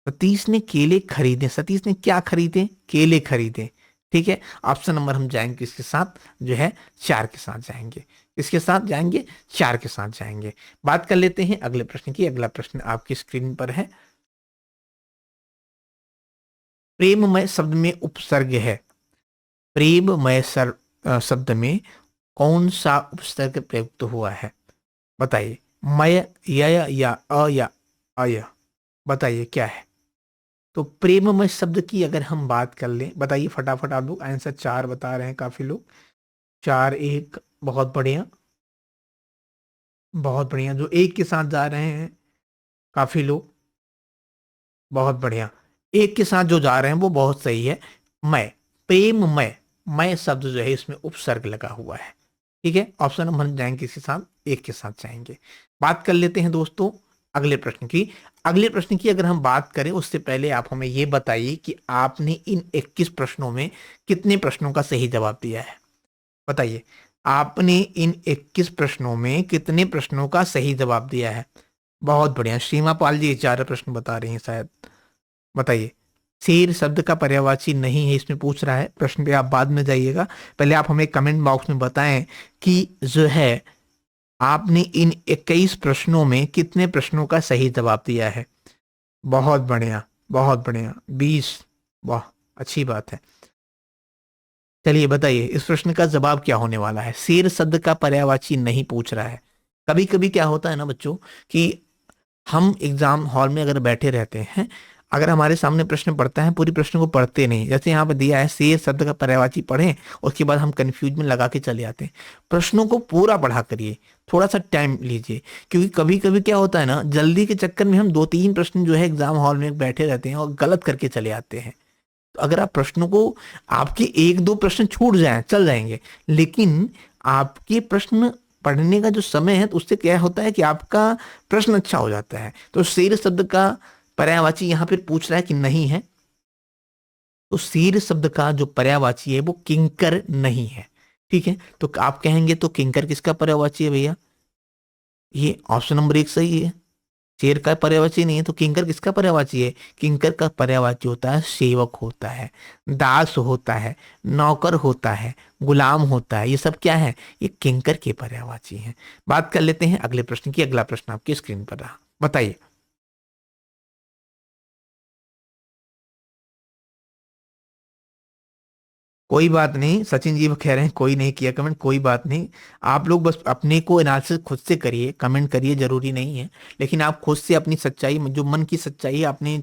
सतीश ने केले खरीदे, सतीश ने क्या खरीदे? केले खरीदे। ठीक है, ऑप्शन नंबर हम जाएंगे इसके साथ जो है 4 के साथ जाएंगे। इसके साथ जाएंगे 4 के साथ जाएंगे। बात कर लेते हैं अगले प्रश्न की। अगला प्रश्न आपकी स्क्रीन पर है। प्रेममय शब्द में उपसर्ग है। प्रेममय शब्द में कौन सा उपसर्ग प्रयुक्त हुआ है? बताइए। मय, यय, या अ, या अय। बताइए क्या है? तो प्रेममय शब्द की अगर हम बात कर लें, बताइए फटाफट। आप लोग आंसर 4 बता रहे हैं काफी लोग। 4, 1, बहुत बढ़िया, बहुत बढ़िया। जो 1 के साथ जा रहे हैं काफी लोग, बहुत बढ़िया। 1 के साथ जो जा रहे हैं वो बहुत सही है। मैं, प्रेममय, मय शब्द जो है इसमें उपसर्ग लगा हुआ है। ठीक है, ऑप्शन नंबर जाएंगे इसके साथ, 1 के साथ जाएंगे। बात कर लेते हैं दोस्तों अगले प्रश्न की। अगले प्रश्न की अगर हम बात करें उससे पहले आप हमें ये बताइए कि आपने इन 21 प्रश्नों में कितने प्रश्नों का सही जवाब दिया है? बताइए, आपने इन 21 प्रश्नों में कितने प्रश्नों का सही जवाब दिया है? बहुत बढ़िया, सीमा पाल जी 4 प्रश्न बता रही हैं शायद। बताइए। शेर शब्द का पर्यायवाची नहीं है इसमें पूछ रहा है। प्रश्न पे आप बाद में जाइएगा, पहले आप हमें कमेंट बॉक्स में बताएं कि जो है आपने इन 21 प्रश्नों में कितने प्रश्नों का सही जवाब दिया है। बहुत बढ़िया, बहुत बढ़िया, 20। वाह, अच्छी बात है। चलिए बताइए इस प्रश्न का जवाब क्या होने वाला है। शेर शब्द का पर्यायवाची नहीं पूछ रहा है। कभी कभी क्या होता है ना बच्चों कि हम एग्जाम हॉल में अगर बैठे रहते हैं, अगर हमारे सामने प्रश्न पढ़ता है, पूरी प्रश्न को पढ़ते नहीं, जैसे यहाँ पे दिया है शेर शब्द का पर्यायवाची पढ़ें, उसके बाद हम कंफ्यूज में लगा के चले आते हैं। प्रश्नों को पूरा पढ़ा करिए, थोड़ा सा टाइम लीजिए, क्योंकि कभी कभी क्या होता है ना, जल्दी के चक्कर में हम 2-3 प्रश्न जो है एग्जाम हॉल में बैठे रहते हैं और गलत करके चले आते हैं। तो अगर आप प्रश्नों को, आपके 1-2 प्रश्न छूट जाएं चल जाएंगे, लेकिन आपके प्रश्न पढ़ने का जो समय है तो उससे क्या होता है कि आपका प्रश्न अच्छा हो जाता है। तो शेर शब्द का पर्यायवाची यहाँ पे पूछ रहा है कि नहीं है, तो शेर शब्द का जो पर्यायवाची है वो किंकर नहीं है। ठीक है, तो आप कहेंगे तो किंकर किसका पर्यायवाची है भैया? ये ऑप्शन नंबर 1 सही है। शेर का पर्यायवाची नहीं है तो किंकर किसका पर्यायवाची है? किंकर का पर्यायवाची होता है सेवक होता है, दास होता है, नौकर होता है, गुलाम होता है। ये सब क्या है? ये किंकर के पर्यायवाची हैं। बात कर लेते हैं अगले प्रश्न की। अगला प्रश्न आपकी स्क्रीन पर रहा, बताइए। कोई बात नहीं, सचिन जी वो कह रहे हैं कोई नहीं किया कमेंट, कोई बात नहीं। आप लोग बस अपने को एनालिसिस खुद से करिए, कमेंट करिए जरूरी नहीं है, लेकिन आप खुद से अपनी सच्चाई, जो मन की सच्चाई है, आपने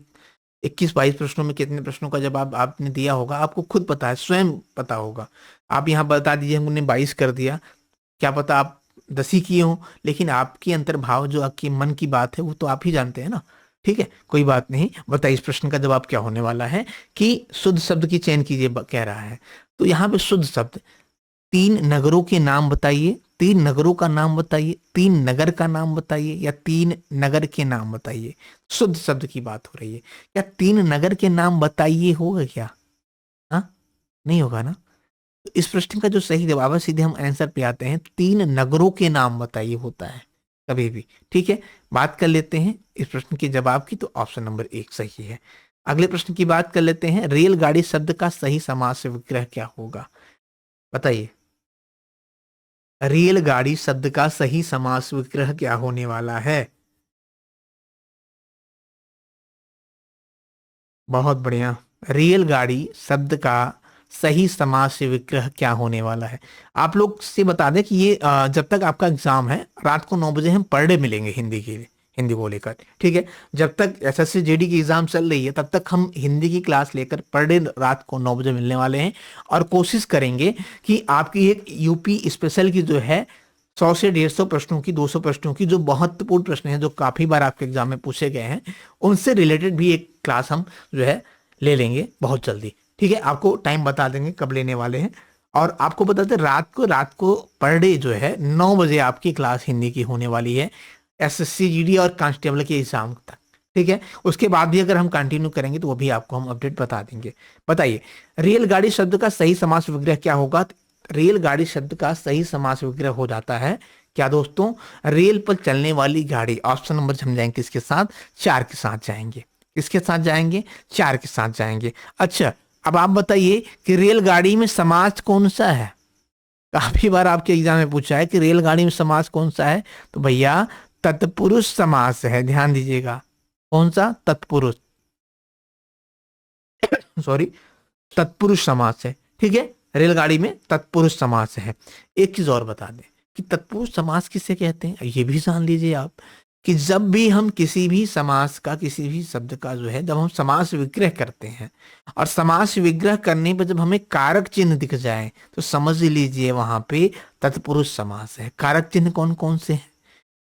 21-22 प्रश्नों में कितने प्रश्नों का जवाब आपने दिया होगा आपको खुद पता है, स्वयं पता होगा। आप यहाँ बता दीजिए हमने 22 कर दिया, क्या पता आप 10 ही किए हों, लेकिन आपकी अंतर्भाव जो आपकी मन की बात है वो तो आप ही जानते हैं ना। ठीक है, कोई बात नहीं। बताइए इस प्रश्न का जवाब क्या होने वाला है कि शुद्ध शब्द की चयन कीजिए, कह रहा है। तो यहाँ पे शुद्ध शब्द, 3 नगरों के नाम बताइए, 3 नगरों का नाम बताइए, 3 नगर का नाम बताइए, या 3 नगर के नाम बताइए। शुद्ध शब्द की बात हो रही है, क्या 3 नगर के नाम बताइए होगा क्या? हाँ, नहीं होगा ना। तो इस प्रश्न का जो सही जवाब है, सीधे हम आंसर पे आते हैं, 3 नगरों के नाम बताइए होता है कभी भी। ठीक है, बात कर लेते हैं इस प्रश्न के जवाब की, तो ऑप्शन नंबर 1 सही है। अगले प्रश्न की बात कर लेते हैं, रेलगाड़ी शब्द का सही समास विग्रह क्या होगा? बताइए, रेलगाड़ी शब्द का सही समास विग्रह क्या होने वाला है? बहुत बढ़िया। रेलगाड़ी शब्द का सही समास विग्रह क्या होने वाला है? आप लोग से बता दें कि ये जब तक आपका एग्जाम है, रात को 9 बजे हम पर डे मिलेंगे हिंदी के लिए, हिंदी को लेकर। ठीक है, जब तक एसएससी जेडी की एग्जाम चल रही है तब तक हम हिंदी की क्लास लेकर पर डे रात को 9 बजे मिलने वाले हैं, और कोशिश करेंगे कि आपकी एक यूपी स्पेशल की जो है 100 से 150 प्रश्नों की, 200 प्रश्नों की, जो महत्वपूर्ण प्रश्न हैं जो काफी बार आपके एग्जाम में पूछे गए हैं, उनसे रिलेटेड भी एक क्लास हम जो है ले लेंगे बहुत जल्दी। ठीक है, आपको टाइम बता देंगे कब लेने वाले हैं। और आपको बता दें, रात को पर डे जो है 9 बजे आपकी क्लास हिंदी की होने वाली है, एसएससी जीडी और कांस्टेबल के एग्जाम तक। ठीक है, उसके बाद भी अगर हम कंटिन्यू करेंगे तो वो भी आपको हम अपडेट बता देंगे। बताइए, रेलगाड़ी शब्द का सही समास विग्रह क्या होगा? रेलगाड़ी शब्द का सही समास विग्रह हो जाता है क्या दोस्तों? रेल पर चलने वाली गाड़ी। ऑप्शन नंबर हम जाएंगे किसके साथ? 4 के साथ जाएंगे। किसके साथ जाएंगे? 4 के साथ जाएंगे। अच्छा, अब आप बताइए कि रेलगाड़ी में समास कौन सा है? काफी बार आपके एग्जाम में पूछा है कि रेलगाड़ी में समास कौन सा है, तो भैया तत्पुरुष समास है, ध्यान दीजिएगा। कौन सा? तत्पुरुष, सॉरी, तत्पुरुष समास है। ठीक है, रेलगाड़ी में तत्पुरुष समास है। एक चीज और बता दें कि तत्पुरुष समास किसे कहते हैं, ये भी जान लीजिए आप, कि जब भी हम किसी भी समास का, किसी भी शब्द का जो है, जब हम समास विग्रह करते हैं, और समास विग्रह करने पर जब हमें कारक चिन्ह दिख जाए तो समझ लीजिए वहां पे तत्पुरुष समास है। कारक चिन्ह कौन कौन से हैं?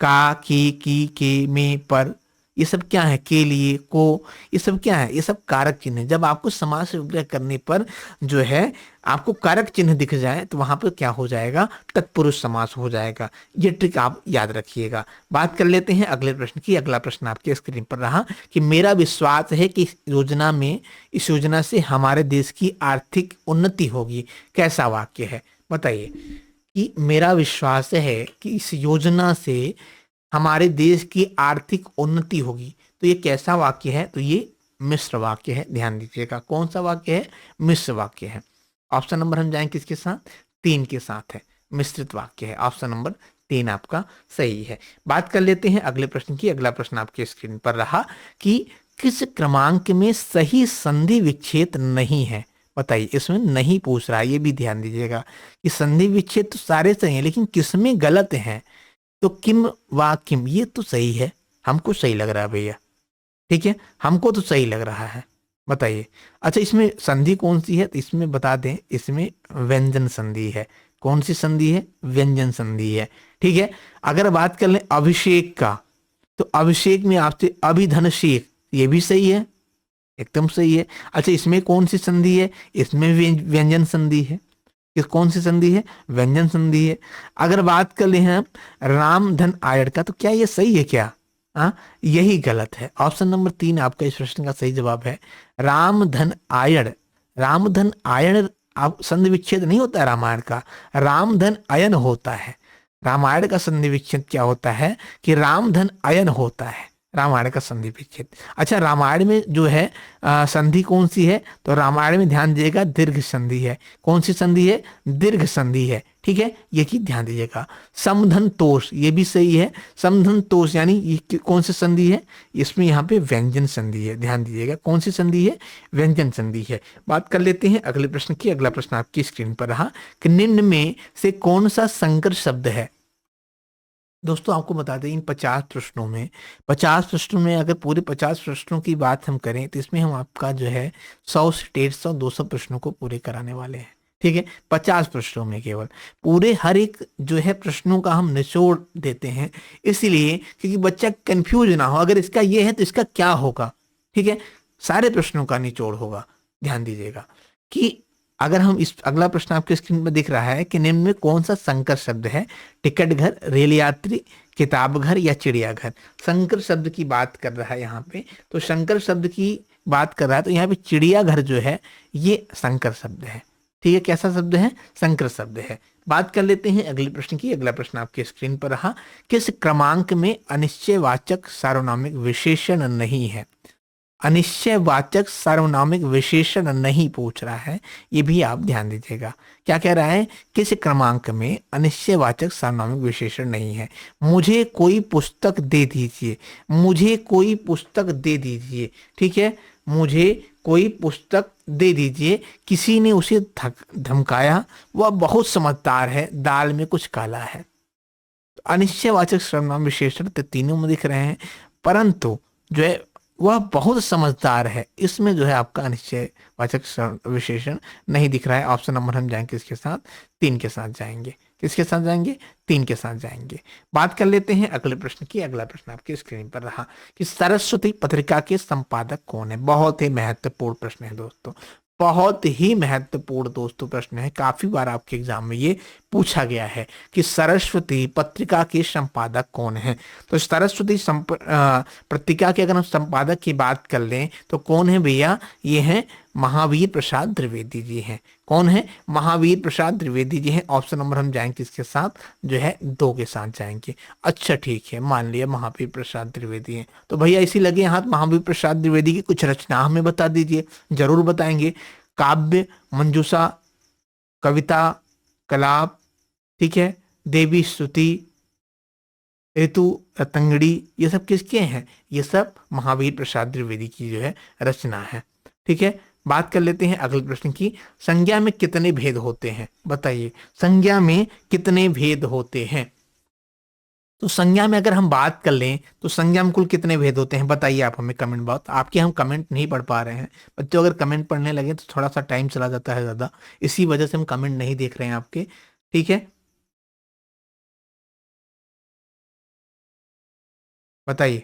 का, के, में, पर, ये सब क्या है? के लिए, को, ये सब क्या है? ये सब कारक चिन्ह है। जब आपको समास विग्रह करने पर जो है आपको कारक चिन्ह दिख जाए तो वहां पर क्या हो जाएगा? तत्पुरुष समास हो जाएगा। ये ट्रिक आप याद रखिएगा। बात कर लेते हैं अगले प्रश्न की। अगला प्रश्न आपके स्क्रीन पर रहा कि मेरा विश्वास है कि इस योजना से हमारे देश की आर्थिक उन्नति होगी। कैसा वाक्य है? बताइए कि मेरा विश्वास है कि इस योजना से हमारे देश की आर्थिक उन्नति होगी। तो ये कैसा वाक्य है? तो ये मिश्र वाक्य है, ध्यान दीजिएगा। कौन सा वाक्य है? मिश्र वाक्य है। ऑप्शन नंबर हम जाएंगे किसके साथ? 3 के साथ है, मिश्रित वाक्य है। ऑप्शन नंबर 3 आपका सही है। बात कर लेते हैं अगले प्रश्न की। अगला प्रश्न आपके स्क्रीन पर रहा कि किस क्रमांक में सही संधि विच्छेद नहीं है? बताइए, इसमें नहीं पूछ रहा है, ये भी ध्यान दीजिएगा कि संधि विच्छेद तो सारे सही है, लेकिन किसमें गलत है? तो किम वा किम, ये तो सही है, हमको सही लग रहा है भैया। ठीक है, हमको तो सही लग रहा है। बताइए। अच्छा, इसमें संधि कौन सी है? तो इसमें बता दें, इसमें व्यंजन संधि है। कौन सी संधि है? व्यंजन संधि है। ठीक है। अगर बात कर लें अभिषेक का, तो अभिषेक में आपसे अभिधनषेक, ये भी सही है, एकदम सही है। अच्छा, इसमें कौन सी संधि है? इसमें व्यंजन संधि है। किस कौन सी संधि है? व्यंजन संधि है। अगर बात कर ले हम राम धन आयड़ का, तो क्या ये सही है क्या? हाँ, यही गलत है। ऑप्शन नंबर 3 आपका इस प्रश्न का सही जवाब है राम धन आयड़। राम धन आयड़, आप संधि विच्छेद नहीं होता है रामायण का, राम धन अयन होता है। रामायण का संधि विच्छेद क्या होता है कि राम धन अयन होता है, रामायण का संधि विच्छेद। अच्छा, रामायण में जो है संधि कौन सी है? तो रामायण में ध्यान दीजिएगा दीर्घ संधि है। कौन सी संधि है? दीर्घ संधि है। ठीक है, ये चीज ध्यान दीजिएगा। समधन तोष, ये भी सही है। समधन तोष यानी ये कौन सी संधि है? इसमें यहाँ पे व्यंजन संधि है। ध्यान दीजिएगा कौन सी संधि है? व्यंजन संधि है। बात कर लेते हैं अगले प्रश्न की। अगला प्रश्न आपकी स्क्रीन पर रहा कि निम्न में से कौन सा संकर शब्द है? दोस्तों आपको बता दें, इन 50 प्रश्नों में अगर पूरे 50 प्रश्नों की बात हम करें तो इसमें हम आपका जो है 100 से 150 200 प्रश्नों को पूरे कराने वाले हैं। ठीक है, 50 प्रश्नों में केवल पूरे हर एक जो है प्रश्नों का हम निचोड़ देते हैं, इसलिए क्योंकि बच्चा कंफ्यूज ना हो, अगर इसका ये है तो इसका क्या होगा। ठीक है, सारे प्रश्नों का निचोड़ होगा। ध्यान दीजिएगा कि अगर हम इस अगला प्रश्न आपके स्क्रीन पर दिख रहा है कि निम्न में कौन सा संकर शब्द है? टिकट घर, रेल यात्री, किताब घर या चिड़ियाघर। संकर शब्द की बात कर रहा है यहाँ पे, तो संकर शब्द की बात कर रहा है तो यहाँ पे चिड़ियाघर जो है ये संकर शब्द है। ठीक है, कैसा शब्द है? संकर शब्द है। बात कर लेते हैं अगले प्रश्न की। अगला प्रश्न आपके स्क्रीन पर रहा, किस क्रमांक में अनिश्चयवाचक सार्वनामिक विशेषण नहीं है? अनिश्चयवाचक सार्वनामिक विशेषण नहीं पूछ रहा है, ये भी आप ध्यान दीजिएगा। क्या कह रहा है? किस क्रमांक में अनिश्चयवाचक सार्वनामिक विशेषण नहीं है? मुझे कोई पुस्तक दे दीजिए, मुझे कोई पुस्तक दे दीजिए। ठीक है, मुझे कोई पुस्तक दे दीजिए, किसी ने उसे धमकाया, वह बहुत समझदार है, दाल में कुछ काला है। तो अनिश्चयवाचक सर्वनाम विशेषण तो तीनों में दिख रहे हैं, परंतु जो है वह बहुत समझदार है, इसमें जो है आपका अनिश्चयवाचक विशेषण नहीं दिख रहा है। ऑप्शन नंबर हम जाएंगे किसके साथ? 3 के साथ जाएंगे। किसके साथ जाएंगे? 3 के साथ जाएंगे। बात कर लेते हैं अगले प्रश्न की। अगला प्रश्न आपके स्क्रीन पर रहा कि सरस्वती पत्रिका के संपादक कौन है? बहुत ही महत्वपूर्ण प्रश्न है दोस्तों, बहुत ही महत्वपूर्ण दोस्तों प्रश्न है। काफी बार आपके एग्जाम में ये पूछा गया है कि सरस्वती पत्रिका के संपादक कौन है। तो सरस्वती पत्रिका के अगर हम संपादक की बात कर लें तो कौन है भैया? ये है महावीर प्रसाद द्विवेदी जी हैं। कौन है? महावीर प्रसाद द्विवेदी जी हैं। ऑप्शन नंबर हम जाएंगे किसके साथ? जो है 2 के साथ जाएंगे। अच्छा ठीक है, मान लिया महावीर प्रसाद द्विवेदी हैं, तो भैया इसी लगे हाथ महावीर प्रसाद द्विवेदी की कुछ रचना हमें बता दीजिए। जरूर बताएंगे। काव्य, मंजूषा, कविता, कलाप, ठीक है, देवी स्तुति, ऋतु रतंगड़ी, ये सब किसके हैं? ये सब महावीर प्रसाद द्विवेदी की जो है रचना है। ठीक है, बात कर लेते हैं अगले प्रश्न की। संज्ञा में कितने भेद होते हैं? बताइए, संज्ञा में कितने भेद होते हैं? तो संज्ञा में अगर हम बात कर लें तो संज्ञा में कुल कितने भेद होते हैं? बताइए आप हमें कमेंट बॉक्स। आपके हम कमेंट नहीं पढ़ पा रहे हैं बच्चों, अगर कमेंट पढ़ने लगे तो थोड़ा सा टाइम चला जाता है ज़्यादा, इसी वजह से हम कमेंट नहीं देख रहे हैं आपके। ठीक है, बताइए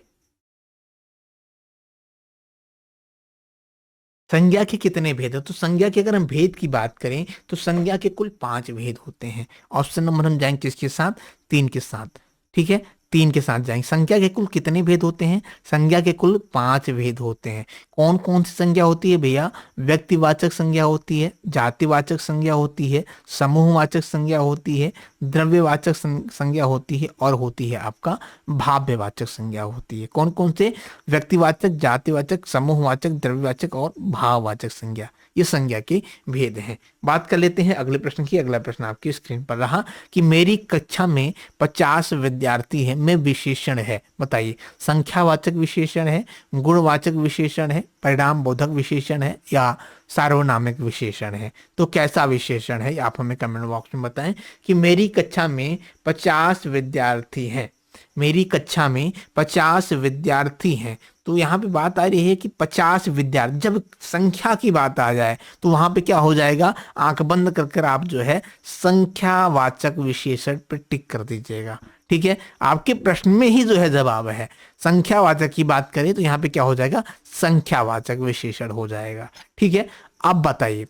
संज्ञा के कितने भेद है? तो संज्ञा के अगर हम भेद की बात करें तो संज्ञा के कुल 5 भेद होते हैं। ऑप्शन नंबर हम जाएंगे किसके साथ? 3 के साथ। ठीक है, 3 के साथ जाएंगे। संज्ञा के कुल कितने भेद होते हैं? संज्ञा के कुल 5 भेद होते हैं। कौन कौन सी संज्ञा होती है भैया? व्यक्तिवाचक संज्ञा होती है, जातिवाचक संज्ञा होती है, समूहवाचक संज्ञा होती है, द्रव्यवाचक संज्ञा होती है, और होती है आपका भाव्यवाचक संज्ञा होती है। कौन कौन से? व्यक्तिवाचक, जातिवाचक, समूहवाचक, द्रव्यवाचक और भाववाचक संज्ञा, ये संज्ञा के भेद हैं। बात कर लेते हैं अगले प्रश्न की। अगला प्रश्न आपकी स्क्रीन पर रहा कि मेरी कक्षा में 50 विद्यार्थी हैं, में विशेषण है। बताइए, संख्यावाचक विशेषण है, गुणवाचक विशेषण है, परिणाम बोधक विशेषण है, या सार्वनामिक विशेषण है? तो कैसा विशेषण है आप हमें कमेंट बॉक्स में बताएं कि मेरी कक्षा में 50 विद्यार्थी हैं। मेरी कक्षा में 50 विद्यार्थी हैं। तो यहाँ पे बात आ रही है कि 50 विद्यार्थी, जब संख्या की बात आ जाए तो वहां पे क्या हो जाएगा, आंख बंद कर कर आप जो है संख्यावाचक विशेषण पे टिक कर दीजिएगा। ठीक है, आपके प्रश्न में ही जो है जवाब है। संख्यावाचक की बात करें तो यहाँ पे क्या हो जाएगा, संख्यावाचक विशेषण हो जाएगा। ठीक है, अब बताइए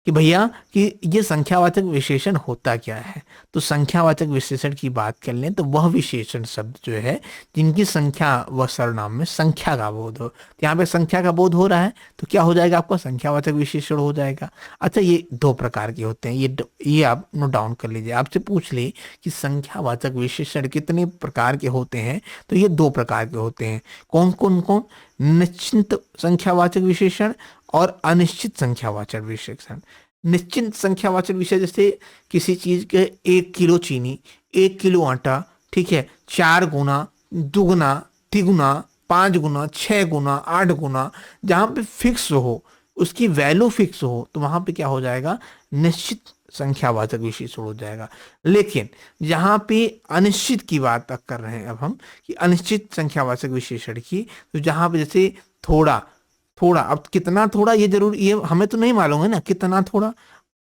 कि भैया कि ये संख्यावाचक विशेषण होता क्या है। तो संख्यावाचक विशेषण की बात कर लें तो वह विशेषण शब्द जो है जिनकी संख्या व सर्वनाम में संख्या का बोध हो। तो यहाँ पे संख्या का बोध हो रहा है तो क्या हो जाएगा, आपका संख्यावाचक विशेषण हो जाएगा। अच्छा, ये दो प्रकार के होते हैं, ये आप नोट डाउन कर लीजिए। आपसे पूछ ले कि संख्यावाचक विशेषण कितने प्रकार के होते हैं, तो ये दो प्रकार के होते हैं। कौन कौन कौन, निश्चित संख्यावाचक विशेषण और अनिश्चित संख्यावाचक विशेषण। निश्चित संख्यावाचक विशेषण जैसे किसी चीज के 1 किलो चीनी, 1 किलो आटा, ठीक है, 4 गुना, दुगुना, तिगुना, 5 गुना, 6 गुना, 8 गुना, जहां पे फिक्स हो, उसकी वैल्यू फिक्स हो, तो वहां पे क्या हो जाएगा, निश्चित संख्यावाचक विशेषण हो जाएगा। लेकिन जहां पे अनिश्चित की बात कर रहे हैं अब हम, कि अनिश्चित संख्यावाचक विशेषण की, तो जहां पे जैसे थोड़ा थोड़ा, अब कितना थोड़ा ये जरूर, ये हमें तो नहीं मालूम है ना, कितना थोड़ा,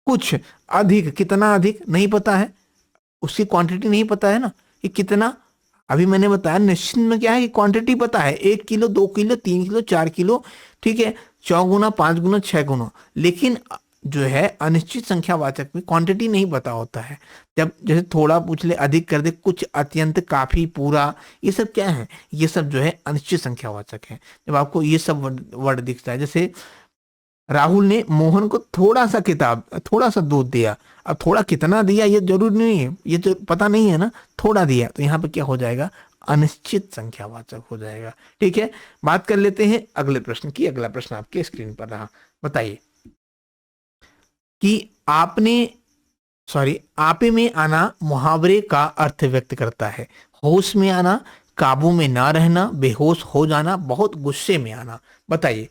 कुछ अधिक, कितना अधिक नहीं पता है, उसकी क्वांटिटी नहीं पता है ना कि कितना। अभी मैंने बताया निश्चित में क्या है कि क्वांटिटी पता है, 1 किलो, 2 किलो, 3 किलो, 4 किलो, ठीक है, 4 गुना, 5 गुना, 6 गुना। लेकिन जो है अनिश्चित संख्यावाचक में क्वांटिटी नहीं पता होता है। जब जैसे थोड़ा पूछ ले, अधिक कर दे, कुछ, अत्यंत, काफी, पूरा, ये सब क्या है, ये सब जो है अनिश्चित संख्यावाचक है। जब आपको ये सब वर्ड दिखता है, जैसे राहुल ने मोहन को थोड़ा सा किताब, थोड़ा सा दूध दिया। अब थोड़ा कितना दिया ये जरूरी नहीं है, ये तो पता नहीं है ना, थोड़ा दिया, तो यहाँ पे क्या हो जाएगा, अनिश्चित संख्यावाचक हो जाएगा। ठीक है, बात कर लेते हैं अगले प्रश्न की। अगला प्रश्न आपके स्क्रीन पर रहा, बताइए कि आपे में आना मुहावरे का अर्थ व्यक्त करता है। होश में आना, काबू में ना रहना, बेहोश हो जाना, बहुत गुस्से में आना। बताइए,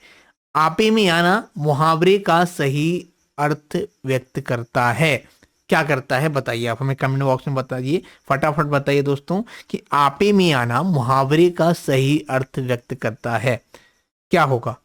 आपे में आना मुहावरे का सही अर्थ व्यक्त करता है, क्या करता है बताइए, आप हमें कमेंट बॉक्स में बताइए, फटाफट बताइए दोस्तों कि आपे में आना मुहावरे का सही अर्थ व्यक्त करता है, क्या होगा।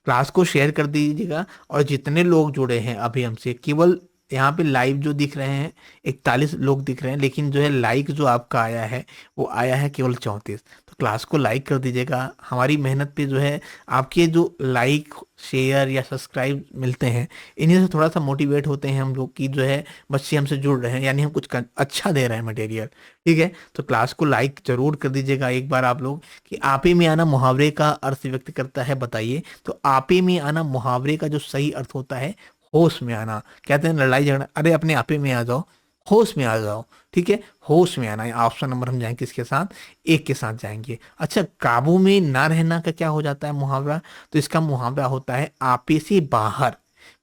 क्लास को शेयर कर दीजिएगा, और जितने लोग जुड़े हैं अभी हमसे, केवल यहाँ पे लाइव जो दिख रहे हैं 41 लोग दिख रहे हैं, लेकिन जो है लाइक जो आपका आया है वो आया है केवल 34। तो क्लास को लाइक कर दीजिएगा। हमारी मेहनत पे जो है आपके जो लाइक, शेयर या सब्सक्राइब मिलते हैं, इन्हीं से थोड़ा सा मोटिवेट होते हैं हम लोग, की जो है बच्चे हमसे जुड़ रहे हैं, यानी हम कुछ अच्छा दे रहे हैं मटेरियल। ठीक है, तो क्लास को लाइक जरूर कर दीजिएगा एक बार आप लोग, कि आपे में आना मुहावरे का अर्थ व्यक्त करता है, बताइए। तो आपे में आना मुहावरे का जो सही अर्थ होता है, होश में आना। कहते हैं लड़ाई झगड़ा, अरे अपने आपे में आ जाओ, होश में आ जाओ। ठीक है, होश में आना, ऑप्शन नंबर हम जाएंगे किसके साथ, एक के साथ जाएंगे। अच्छा, काबू में ना रहना का क्या हो जाता है मुहावरा, तो इसका मुहावरा होता है आपे से बाहर।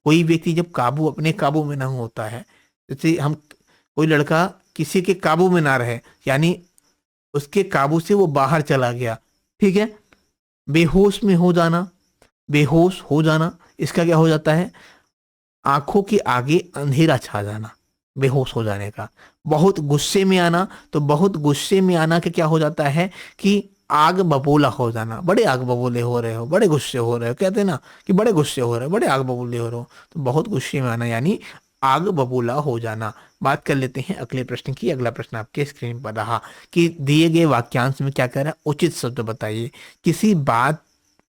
कोई व्यक्ति जब अपने काबू में ना होता है, जैसे हम, कोई लड़का किसी के काबू में ना रहे, यानी उसके काबू से वो बाहर चला गया। ठीक है, बेहोश में हो जाना, बेहोश हो जाना, इसका क्या हो जाता है, आंखों के आगे अंधेरा छा जाना, बेहोश हो जाने का। बहुत गुस्से में आना, तो बहुत गुस्से में आना के क्या हो जाता है कि आग बबूला हो जाना, बड़े आग बबूले हो रहे हो, बड़े गुस्से हो रहे हो, कहते हैं ना कि बड़े गुस्से हो रहे हो, बड़े आग बबूले हो रहे हो, तो बहुत गुस्से में आना यानी आग बबूला हो जाना। बात कर लेते हैं अगले प्रश्न की। अगला प्रश्न आपके स्क्रीन पर रहा कि दिए गए वाक्यांश में क्या कह रहा है, उचित शब्द बताइए। किसी बात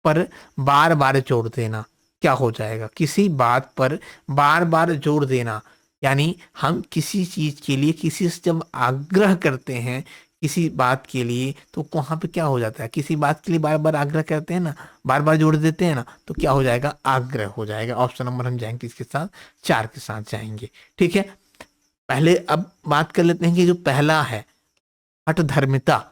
पर बार बार जोर देना, क्या हो जाएगा, किसी बात पर बार बार जोर देना, यानी हम किसी चीज के लिए किसी से जब आग्रह करते हैं किसी बात के लिए, तो वहां पे क्या हो जाता है, किसी बात के लिए बार बार आग्रह करते हैं ना, बार बार जोड़ देते हैं ना, तो क्या हो जाएगा, आग्रह हो जाएगा। ऑप्शन नंबर हम जाएंगे किसके साथ, 4 के साथ जाएंगे। ठीक है, पहले अब बात कर लेते हैं कि जो पहला है हठ धर्मिता।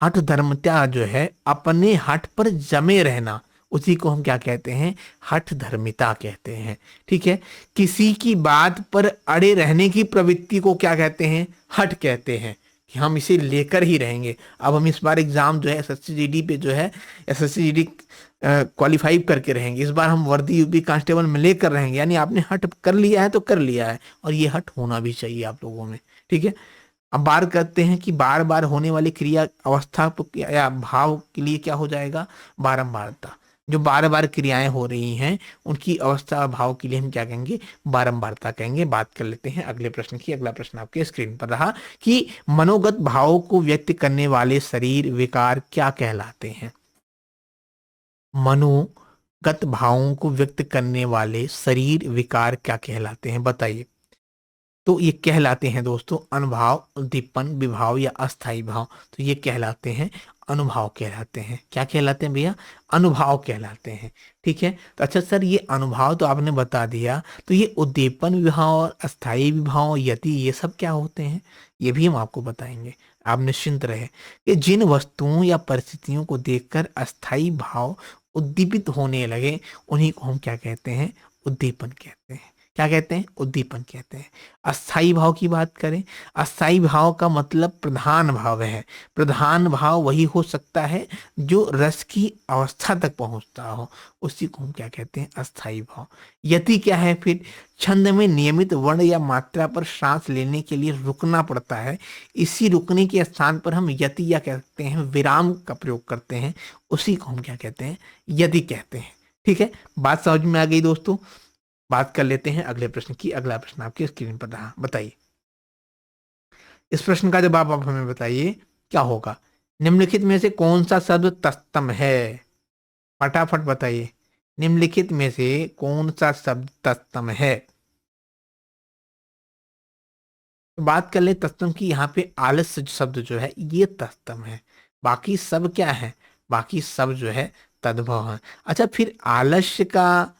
हठ धर्मिता जो है अपने हठ पर जमे रहना, उसी को हम क्या कहते हैं, हठ धर्मिता कहते हैं। ठीक है, किसी की बात पर अड़े रहने की प्रवृत्ति को क्या कहते हैं, हठ कहते हैं, कि हम इसे लेकर ही रहेंगे। अब हम इस बार एग्जाम जो है एसएससी जीडी पे जो है एसएससी जीडी क्वालिफाई करके रहेंगे, इस बार हम वर्दी यूपी कांस्टेबल में लेकर रहेंगे, यानी आपने हट कर लिया है तो कर लिया है, और ये हट होना भी चाहिए आप लोगों में। ठीक है, अब बात करते हैं कि बार बार होने वाली क्रिया अवस्था या भाव के लिए क्या हो जाएगा, बारंबारता। जो बार बार क्रियाएं हो रही हैं उनकी अवस्था और भाव के लिए हम क्या कहेंगे, बारंबारता कहेंगे। बात कर लेते हैं अगले प्रश्न की। अगला प्रश्न आपके स्क्रीन पर रहा कि मनोगत भावों को व्यक्त करने वाले शरीर विकार क्या कहलाते हैं। मनोगत भावों को व्यक्त करने वाले शरीर विकार क्या कहलाते हैं, बताइए। तो ये कहलाते हैं दोस्तों अनुभाव, उद्दीपन, विभाव या अस्थाई भाव। तो ये कहलाते हैं अनुभाव कहलाते हैं। क्या कहलाते हैं भैया, अनुभाव कहलाते हैं। ठीक है, तो अच्छा सर ये अनुभाव तो आपने बता दिया, तो ये उद्दीपन विभाव और अस्थाई विभाव यति ये सब क्या होते हैं, ये भी हम आपको बताएंगे। आप निश्चिंत रहे कि जिन वस्तुओं या परिस्थितियों को देखकर अस्थाई भाव उद्दीपित होने लगे उन्हीं को हम क्या कहते हैं, उद्दीपन कहते हैं। क्या कहते हैं, उद्दीपन कहते हैं। अस्थाई भाव की बात करें, अस्थाई भाव का मतलब प्रधान भाव है। प्रधान भाव वही हो सकता है जो रस की अवस्था तक पहुंचता हो, उसी को हम क्या कहते हैं, अस्थाई भाव। यति क्या है फिर, छंद में नियमित वर्ण या मात्रा पर सांस लेने के लिए रुकना पड़ता है, इसी रुकने के स्थान पर हम यति या कहते हैं विराम का प्रयोग करते हैं, उसी को हम क्या कहते हैं, यति कहते हैं। ठीक है, बात समझ में आ गई दोस्तों। बात कर लेते हैं अगले प्रश्न की। अगला प्रश्न आपके स्क्रीन पर रहा, बताइए। इस प्रश्न का जवाब आप हमें बताइए क्या होगा। निम्नलिखित में से कौन सा शब्द तत्सम है, फटाफट बताइए। निम्नलिखित में से कौन सा शब्द तत्सम है। तो बात कर ले तत्सम की, यहाँ पे आलस्य शब्द जो है ये तत्सम है, बाकी सब क्या है, बाकी सब जो है तद्भव है। अच्छा फिर आलस्य का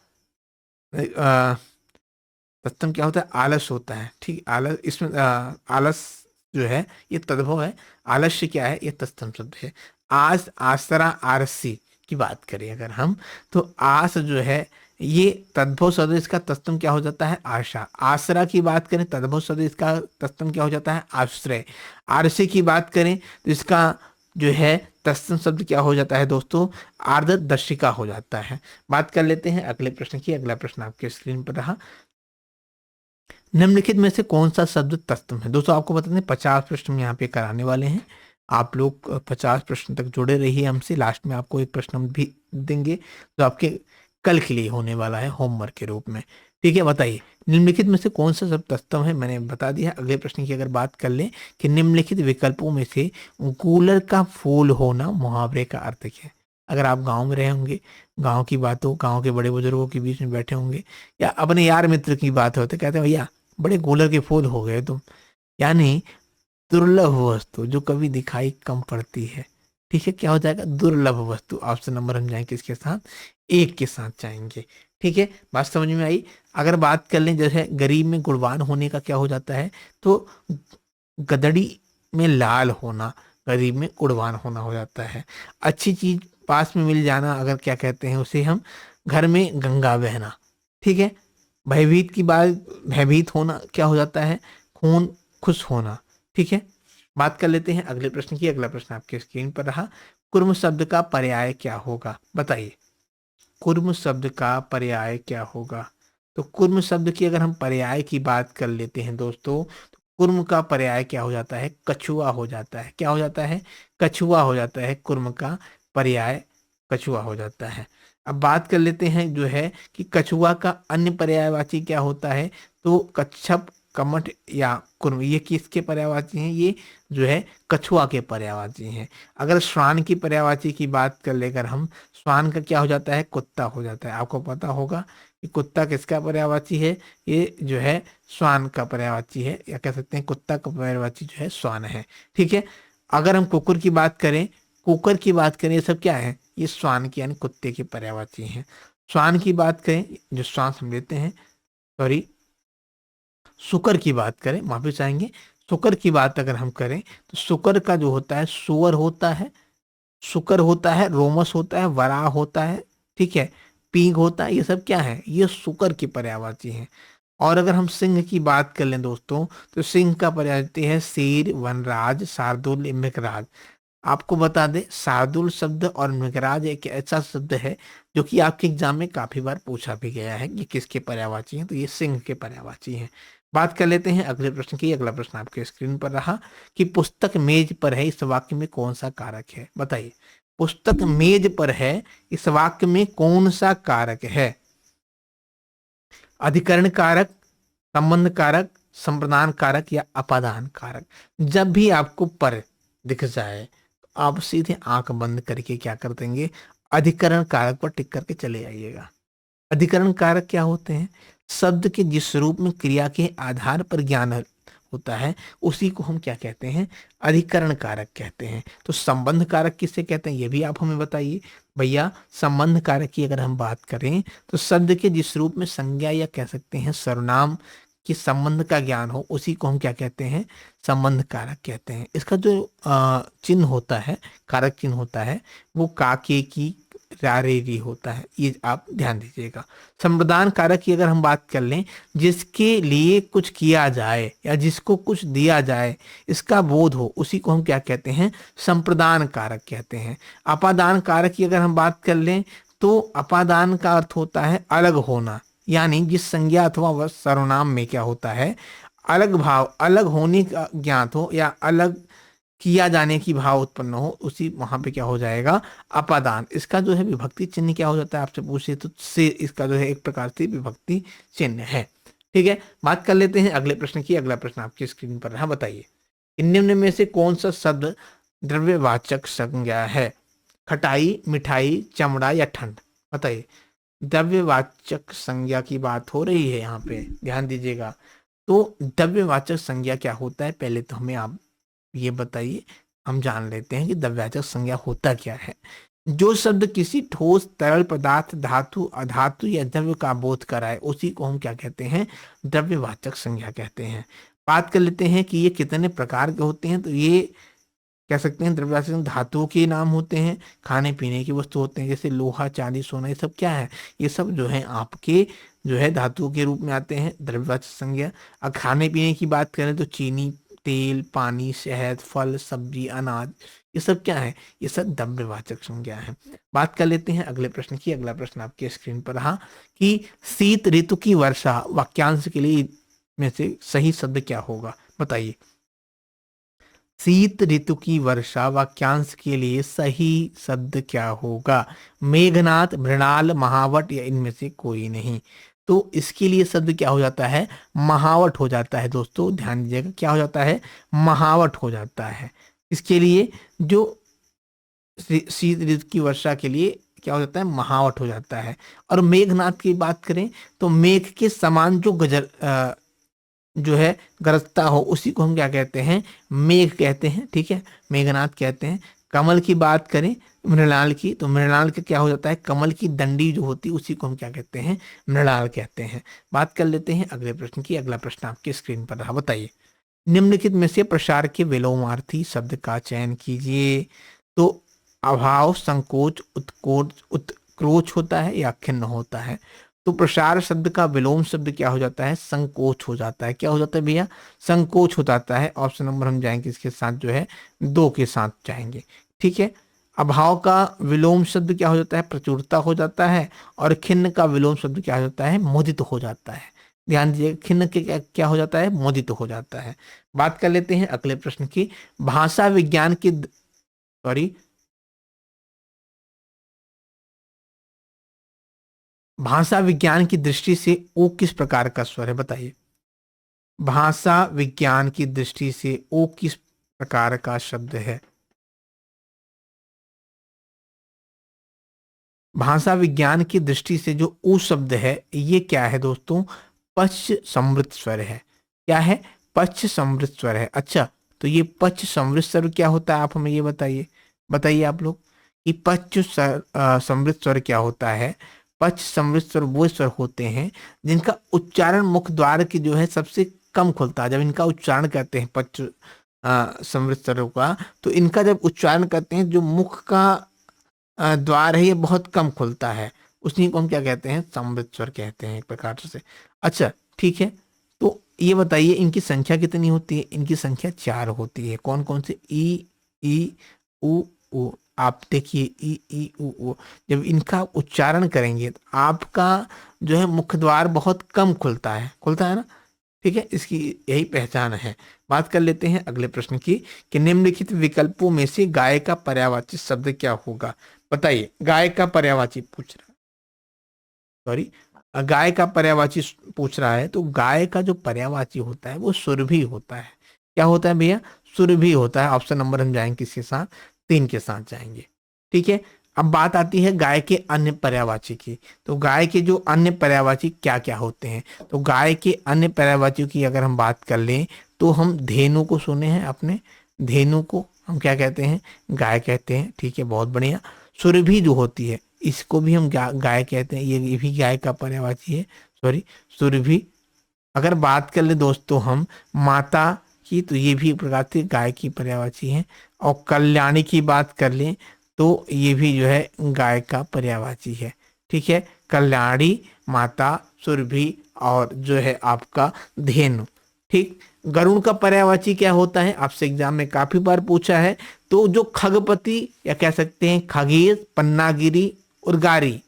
तत्सम क्या होता है, आलस होता है। ठीक, आलस इसमें आलस जो है ये तद्भव है, आलस्य क्या है, ये तत्सम शब्द है। आस, आसरा, आरसी की बात करें अगर हम, तो आस जो है ये तद्भव शब्द, इसका तत्सम क्या हो जाता है, आशा। आसरा की बात करें तद्भव शब्द, इसका तत्सम क्या हो जाता है, आश्रय। आरसी की बात करें तो इसका जो है तत्सम शब्द क्या हो जाता है दोस्तों, आर्दर्शिका हो जाता है। बात कर लेते हैं अगले प्रश्न की। अगला प्रश्न आपके स्क्रीन पर रहा, निम्नलिखित में से कौन सा शब्द तत्सम है। दोस्तों आपको बता दें 50 प्रश्न हम यहाँ पे कराने वाले हैं, आप लोग 50 प्रश्न तक जुड़े रहिए हमसे। लास्ट में आपको एक प्रश्न हम भी देंगे जो आपके कल के लिए होने वाला है होमवर्क के रूप में। ठीक है, बताइए निम्नलिखित में से कौन सा शब्द तत्सम है, मैंने बता दिया। अगले प्रश्न की अगर बात कर लें कि निम्नलिखित विकल्पों में से कूलर का फूल होना मुहावरे का अर्थ क्या है। अगर आप गाँव में रहे होंगे, गाँव की बातों, गाँव के बड़े बुजुर्गों के बीच में बैठे होंगे, या अपने यार मित्र की बात होते, कहते हैं भैया बड़े कूलर के फूल हो गए तुम, यानी दुर्लभ वस्तु जो कभी दिखाई कम पड़ती है। ठीक है, क्या हो जाएगा, दुर्लभ वस्तु। ऑप्शन नंबर हम जाएंगे किसके साथ, एक के साथ जाएंगे। ठीक है, बात समझ में आई। अगर बात कर लें जैसे गरीब में गुणवान होने का क्या हो जाता है, तो गदड़ी में लाल होना गरीब में गुणवान होना हो जाता है। अच्छी चीज पास में मिल जाना अगर क्या कहते हैं उसे हम, घर में गंगा बहना। ठीक है, भयभीत की बात, भयभीत होना क्या हो जाता है, खून खुश होना। ठीक है, बात कर लेते हैं अगले प्रश्न की। अगला प्रश्न आपके स्क्रीन पर रहा, कुर्म शब्द का पर्याय क्या होगा, बताइए। कुर्म शब्द का पर्याय क्या होगा। तो कुर्म शब्द की अगर हम पर्याय की बात कर लेते हैं दोस्तों, तो कुर्म का पर्याय क्या हो जाता है, कछुआ हो जाता है। क्या हो जाता है, कछुआ हो जाता है। कुर्म का पर्याय कछुआ हो जाता है। अब बात कर लेते हैं जो है कि कछुआ का अन्य पर्यायवाची क्या होता है, तो कच्छप, कमठ या कुर्म, ये किसके पर्यायवाची हैं, ये जो है कछुआ के पर्यायवाची हैं। अगर श्वान की पर्यायवाची की बात कर लेकर हम, श्वान का क्या हो जाता है, कुत्ता हो जाता है। आपको पता होगा कि कुत्ता किसका पर्यायवाची है, ये जो है श्वान का पर्यायवाची है, या कह सकते हैं कुत्ता का पर्यायवाची जो है श्वान है। ठीक है, अगर हम कुकुर की बात करें, कुकर की बात करें, ये सब क्या है, ये श्वान की यानी कुत्ते के पर्यायवाची हैं। श्वान की बात करें, जो श्वास हम लेते हैं, सॉरी शुकर की बात करें, माफी चाहेंगे, शुकर की बात अगर हम करें तो शुकर का जो होता है, सुअर होता है, शुकर होता है, रोमस होता है, वराह होता है, ठीक है, पींग होता है, ये सब क्या है, ये शुकर की पर्यायवाची हैं। और अगर हम सिंह की बात कर लें दोस्तों, तो सिंह का पर्यायवाची है शेर, वनराज, शार्दुल, मृगराज। आपको बता दें शार्दुल शब्द और मृगराज एक ऐसा शब्द है जो कि आपके एग्जाम में काफी बार पूछा भी गया है कि किसके पर्यायवाची हैं, तो ये सिंह के पर्यायवाची हैं। बात कर लेते हैं अगले प्रश्न की। अगला प्रश्न आपके स्क्रीन पर रहा कि पुस्तक मेज पर है, इस वाक्य में कौन सा कारक है? बताइए, पुस्तक मेज पर है, इस वाक्य में कौन सा कारक है? अधिकरण कारक, संबंध कारक, संप्रदान कारक या अपादान कारक? जब भी आपको पर दिख जाए तो आप सीधे आंख बंद करके क्या कर देंगे, अधिकरण कारक पर टिक करके चले जाइएगा। अधिकरण कारक क्या होते हैं? शब्द के जिस रूप में क्रिया के आधार पर ज्ञान होता है उसी को हम क्या कहते हैं, अधिकरण कारक कहते हैं। तो संबंध कारक किसे कहते हैं ये भी आप हमें बताइए। भैया संबंध कारक की अगर हम बात करें तो शब्द के जिस रूप में संज्ञा या कह सकते हैं सर्वनाम के संबंध का ज्ञान हो उसी को हम क्या कहते हैं, संबंध कारक कहते हैं। इसका जो चिन्ह होता है, कारक चिन्ह होता है, वो काके की रारेरी होता है, ये आप ध्यान दीजिएगा। संप्रदान कारक की अगर हम बात कर लें, जिसके लिए कुछ किया जाए या जिसको कुछ दिया जाए इसका बोध हो उसी को हम क्या कहते हैं, संप्रदान कारक कहते हैं। अपादान कारक की अगर हम बात कर लें तो अपादान का अर्थ होता है अलग होना, यानी जिस संज्ञा अथवा वह सर्वनाम में क्या होता है, अलग भाव, अलग होने का ज्ञात हो या अलग किया जाने की भाव उत्पन्न हो, उसी वहां पे क्या हो जाएगा, अपादान। इसका जो है विभक्ति चिन्ह क्या हो जाता है आपसे पूछे तो से, इसका जो है एक प्रकार से विभक्ति चिन्ह है। ठीक है, बात कर लेते हैं अगले प्रश्न की। अगला प्रश्न आपकी स्क्रीन पर रहा, बताइए निम्न में से कौन सा शब्द द्रव्यवाचक संज्ञा है? खटाई, मिठाई, चमड़ा या ठंड? बताइए, द्रव्यवाचक संज्ञा की बात हो रही है यहाँ पे, ध्यान दीजिएगा। तो द्रव्यवाचक संज्ञा क्या होता है, पहले तो हमें आप ये बताइए, हम जान लेते हैं कि द्रव्यवाचक संज्ञा होता क्या है। जो शब्द किसी ठोस तरल पदार्थ, धातु, अधातु या द्रव्य का बोध कराए उसी को हम क्या कहते हैं, द्रव्यवाचक संज्ञा कहते हैं। बात कर लेते हैं कि ये कितने प्रकार के होते हैं। तो ये कह सकते हैं द्रव्यवाचक धातुओं के नाम होते हैं, खाने पीने की वस्तु होते हैं जैसे लोहा, चांदी, सोना, ये सब क्या है, ये सब जो है आपके जो है धातुओं के रूप में आते हैं द्रव्यवाचक संज्ञा। और खाने पीने की बात करें तो चीनी, तेल, पानी, शहद, फल, सब्जी, अनाज, ये सब क्या है, ये सब द्रव्यवाचक संज्ञा है। बात कर लेते हैं अगले प्रश्न की। अगला प्रश्न आपके स्क्रीन पर रहा कि शीत ऋतु की वर्षा वाक्यांश के लिए में से सही शब्द क्या होगा? बताइए, शीत ऋतु की वर्षा वाक्यांश के लिए सही शब्द क्या होगा? मेघनाथ, मृणाल, महावट या इनमें से कोई नहीं? तो इसके लिए शब्द क्या हो जाता है, महावट हो जाता है। दोस्तों ध्यान दीजिएगा, क्या हो जाता है, महावट हो जाता है। इसके लिए जो शीत ऋतु की वर्षा के लिए क्या हो जाता है, महावट हो जाता है। और मेघनाथ की बात करें तो मेघ के समान जो जो है गरजता हो उसी को हम क्या कहते हैं, मेघ कहते हैं। ठीक है, मेघनाथ कहते हैं। कमल की बात करें मृणाल की, तो मृणाल का क्या हो जाता है, कमल की डंडी जो होती है उसी को हम क्या कहते हैं, मृणाल कहते हैं। बात कर लेते हैं अगले प्रश्न की। अगला प्रश्न आपके स्क्रीन पर रहा, बताइए निम्नलिखित में से प्रसार के विलोमार्थी शब्द का चयन कीजिए। तो अभाव, संकोच, उत्कोच, उत्क्रोच होता है या खिन्न होता है? तो प्रसार शब्द का विलोम शब्द क्या हो जाता है, संकोच हो जाता है। क्या हो जाता है भैया, संकोच हो जाता है। ऑप्शन नंबर हम जाएंगे इसके साथ जो है 2 के साथ जाएंगे। ठीक है, अभाव का विलोम शब्द क्या हो जाता है, प्रचुरता हो जाता है। और खिन्न का विलोम शब्द क्या हो जाता है, मोदित हो जाता है। ध्यान दीजिए, खिन्न के क्या हो जाता है, मोदित हो जाता है। बात कर लेते हैं अगले प्रश्न की। भाषा विज्ञान की सॉरी भाषा विज्ञान की दृष्टि से ओ किस प्रकार का स्वर है? बताइए, भाषा विज्ञान की दृष्टि से ओ किस प्रकार का शब्द है? भाषा विज्ञान की दृष्टि से जो ऊ शब्द है ये क्या है दोस्तों, पश्च समृद्ध स्वर है। क्या है, पश्च समृद्ध स्वर है। अच्छा, तो ये पश्च समृद्ध स्वर क्या होता है, आप हमें ये बताइए। बताइए आप लोग कि समृद्ध स्वर क्या होता है? पश्च समृद्ध स्वर वो स्वर होते हैं जिनका उच्चारण मुख द्वार की जो है सबसे कम खुलता है। जब इनका उच्चारण करते हैं पश्च समृद्ध स्वरों का, तो इनका जब उच्चारण करते हैं जो मुख का द्वार है ये बहुत कम खुलता है, उसी को हम क्या कहते हैं, समृद्ध स्वर कहते हैं एक प्रकार से। अच्छा ठीक है, तो ये बताइए इनकी संख्या कितनी होती है? इनकी संख्या 4 होती है। कौन कौन से? ई उ ऊ। आप देखिए ई उ ऊ, जब इनका उच्चारण करेंगे तो आपका जो है मुख द्वार बहुत कम खुलता है, खुलता है ना। ठीक है, इसकी यही पहचान है। बात कर लेते हैं अगले प्रश्न की कि निम्नलिखित विकल्पों में से गाय का पर्यायवाची शब्द क्या होगा। बताइए, गाय का पर्यायवाची पूछ रहा है, सॉरी, गाय का पर्यायवाची पूछ रहा है, तो गाय का जो पर्यायवाची होता है वो सुरभि होता है। क्या होता है भैया? सुरभि होता है। ऑप्शन नंबर हम जाएंगे किसके साथ? 3 के साथ जाएंगे। ठीक है, अब बात आती है गाय के अन्य पर्यायवाची की। तो गाय के जो अन्य पर्यायवाची क्या क्या होते हैं, तो गाय के अन्य पर्यायवाचियों की अगर हम बात कर लें तो हम धेनु को सुने हैं अपने, धेनु को हम क्या कहते हैं? गाय कहते हैं। ठीक है, बहुत बढ़िया। सुरभि जो होती है इसको भी हम गाय कहते हैं, ये भी गाय का पर्यायवाची है, सॉरी, सुरभि। अगर बात कर ले दोस्तों हम माता की, तो ये भी एक प्रकार से गाय की पर्यायवाची है। और कल्याणी की बात कर लें तो ये भी जो है गाय का पर्यायवाची है। ठीक है, कल्याणी, माता, सुरभि और जो है आपका धेनु। ठीक, गरुण का पर्यायवाची क्या होता है? आपसे एग्जाम में काफी बार पूछा है। तो जो खगपति या कह सकते हैं खगेश, पन्नागिरी और गारी,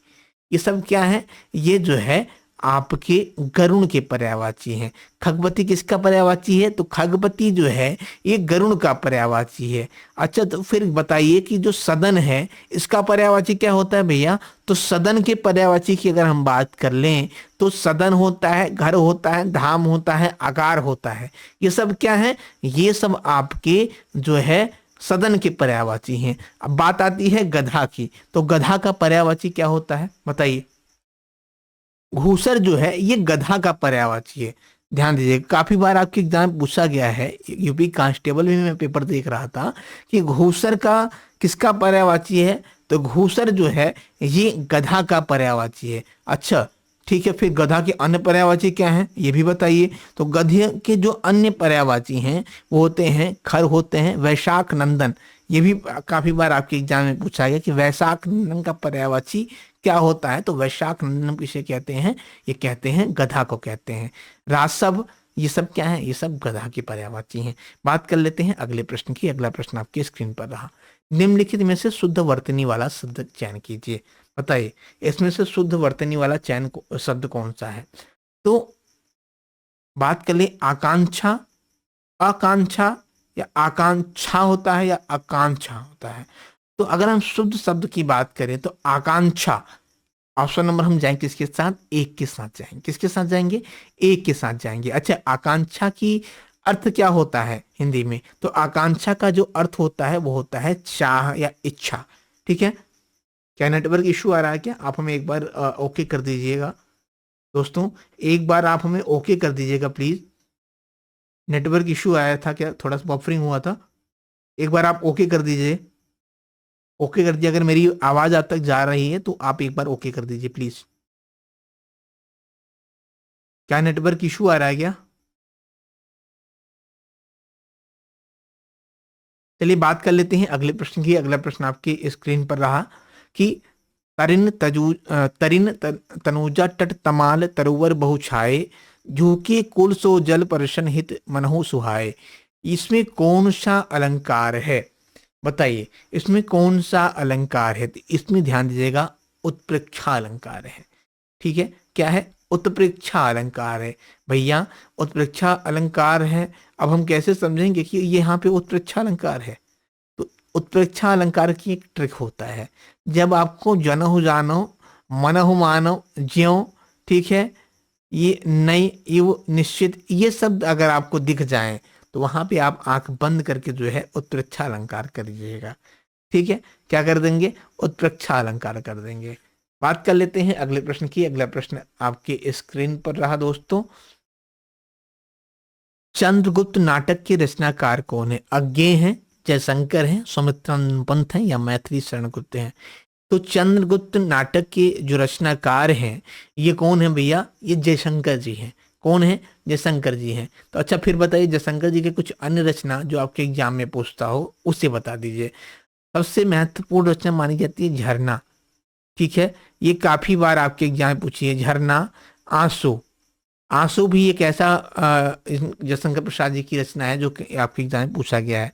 ये सब क्या है? ये जो है आपके गरुण के पर्यायवाची हैं। खगपति किसका पर्यायवाची है? तो खगपति जो है ये गरुण का पर्यायवाची है। अच्छा, तो फिर बताइए कि जो सदन है इसका पर्यायवाची क्या होता है भैया? तो सदन के पर्यायवाची की अगर हम बात कर लें तो सदन होता है, घर होता है, धाम होता है, आकार होता है। ये सब क्या है? ये सब आपके जो है सदन के पर्यायवाची हैं। अब बात आती है गधा की, तो गधा का पर्यायवाची क्या होता है? बताइए। घूसर जो है ये गधा का पर्यायवाची है। ध्यान दीजिए, काफी बार आपके एग्जाम पूछा गया है, यूपी कांस्टेबल में मैं पेपर देख रहा था कि घूसर का किसका पर्यायवाची है? तो घूसर जो है ये गधा का पर्यायवाची है। अच्छा, ठीक है, फिर गधा के अन्य पर्यायवाची क्या हैं ये भी बताइए। तो गधे के जो अन्य पर्यायवाची हैं वो होते हैं, खर होते हैं, वैशाख नंदन। ये भी काफी बार आपके एग्जाम में पूछा गया कि वैशाख नंदन का पर्यायवाची क्या होता है? तो वैशाख नंदन किसे कहते हैं? ये कहते हैं गधा को कहते हैं। रासव, ये सब क्या है? ये सब गधा की पर्यायवाची हैं। बात कर लेते हैं अगले प्रश्न की। अगला प्रश्न आपकी स्क्रीन पर रहा। निम्नलिखित में से शुद्ध वर्तनी वाला शब्द चयन कीजिए। बताइए, इसमें से शुद्ध वर्तनी वाला शब्द कौन सा है? तो बात कर ले आकांक्षा, आकांक्षा, या आकांक्षा होता है या आकांक्षा होता है। तो अगर हम शुद्ध शब्द की बात करें तो आकांक्षा। ऑप्शन नंबर हम जाएंगे किसके साथ? एक के साथ जाएंगे। किसके साथ जाएंगे? एक के साथ जाएंगे। अच्छा, आकांक्षा की अर्थ क्या होता है हिंदी में? तो आकांक्षा का जो अर्थ होता है वो होता है चाह या इच्छा। ठीक है, क्या नेटवर्क इशू आ रहा है क्या? आप हमें एक बार ओके कर दीजिएगा दोस्तों, एक बार आप हमें ओके कर दीजिएगा प्लीज। नेटवर्क इशू आया था क्या? थोड़ा सा बफरिंग हुआ था, एक बार आप ओके कर दीजिए। ओके कर दिया। अगर मेरी आवाज आप तक जा रही है तो आप एक बार ओके कर दीजिए प्लीज। क्या नेटवर्क इशू आ रहा है क्या? चलिए बात कर लेते हैं अगले प्रश्न की। अगला प्रश्न आपकी स्क्रीन पर रहा कि तनुजा तट तमाल तरुवर बहु छाए, झूके कुल सो जल परशन हित मनहु सुहाए। इसमें कौन सा अलंकार है? बताइए, इसमें कौन सा अलंकार है? तो इसमें ध्यान दीजिएगा, उत्प्रेक्षा अलंकार है। ठीक है, क्या है? उत्प्रेक्षा अलंकार है भैया, उत्प्रेक्षा अलंकार है। अब हम कैसे समझेंगे कि ये यहाँ पे उत्प्रेक्षा अलंकार है? तो उत्प्रेक्षा अलंकार की एक ट्रिक होता है, जब आपको जनहु जानो, मनहु मानो, ज्यों, ठीक है, ये नई, इव, निश्चित, ये शब्द अगर आपको दिख जाए तो वहां पे आप आंख बंद करके जो है उत्प्रेक्षा अलंकार करिएगा। ठीक है, क्या कर देंगे? उत्प्रेक्षा अलंकार कर देंगे। बात कर लेते हैं अगले प्रश्न की। अगला प्रश्न आपके स्क्रीन पर रहा दोस्तों। चंद्रगुप्त नाटक के रचनाकार कौन है? अज्ञेय हैं, जयशंकर हैं, सौमित्रानंद पंत हैं, या मैथिली शरण गुप्त हैं? तो चंद्रगुप्त नाटक के जो रचनाकार हैं ये कौन है भैया? ये जयशंकर जी हैं। कौन है? जयशंकर जी हैं। तो अच्छा, फिर बताइए जयशंकर जी के कुछ अन्य रचना जो आपके एग्जाम में पूछता हो उसे बता दीजिए। सबसे महत्वपूर्ण रचना मानी जाती है झरना। ठीक है, ये काफी बार आपके एग्जाम में पूछी है, झरना। आंसू, आंसू भी एक ऐसा जयशंकर प्रसाद जी की रचना है जो कि आपके एग्जाम में पूछा गया है।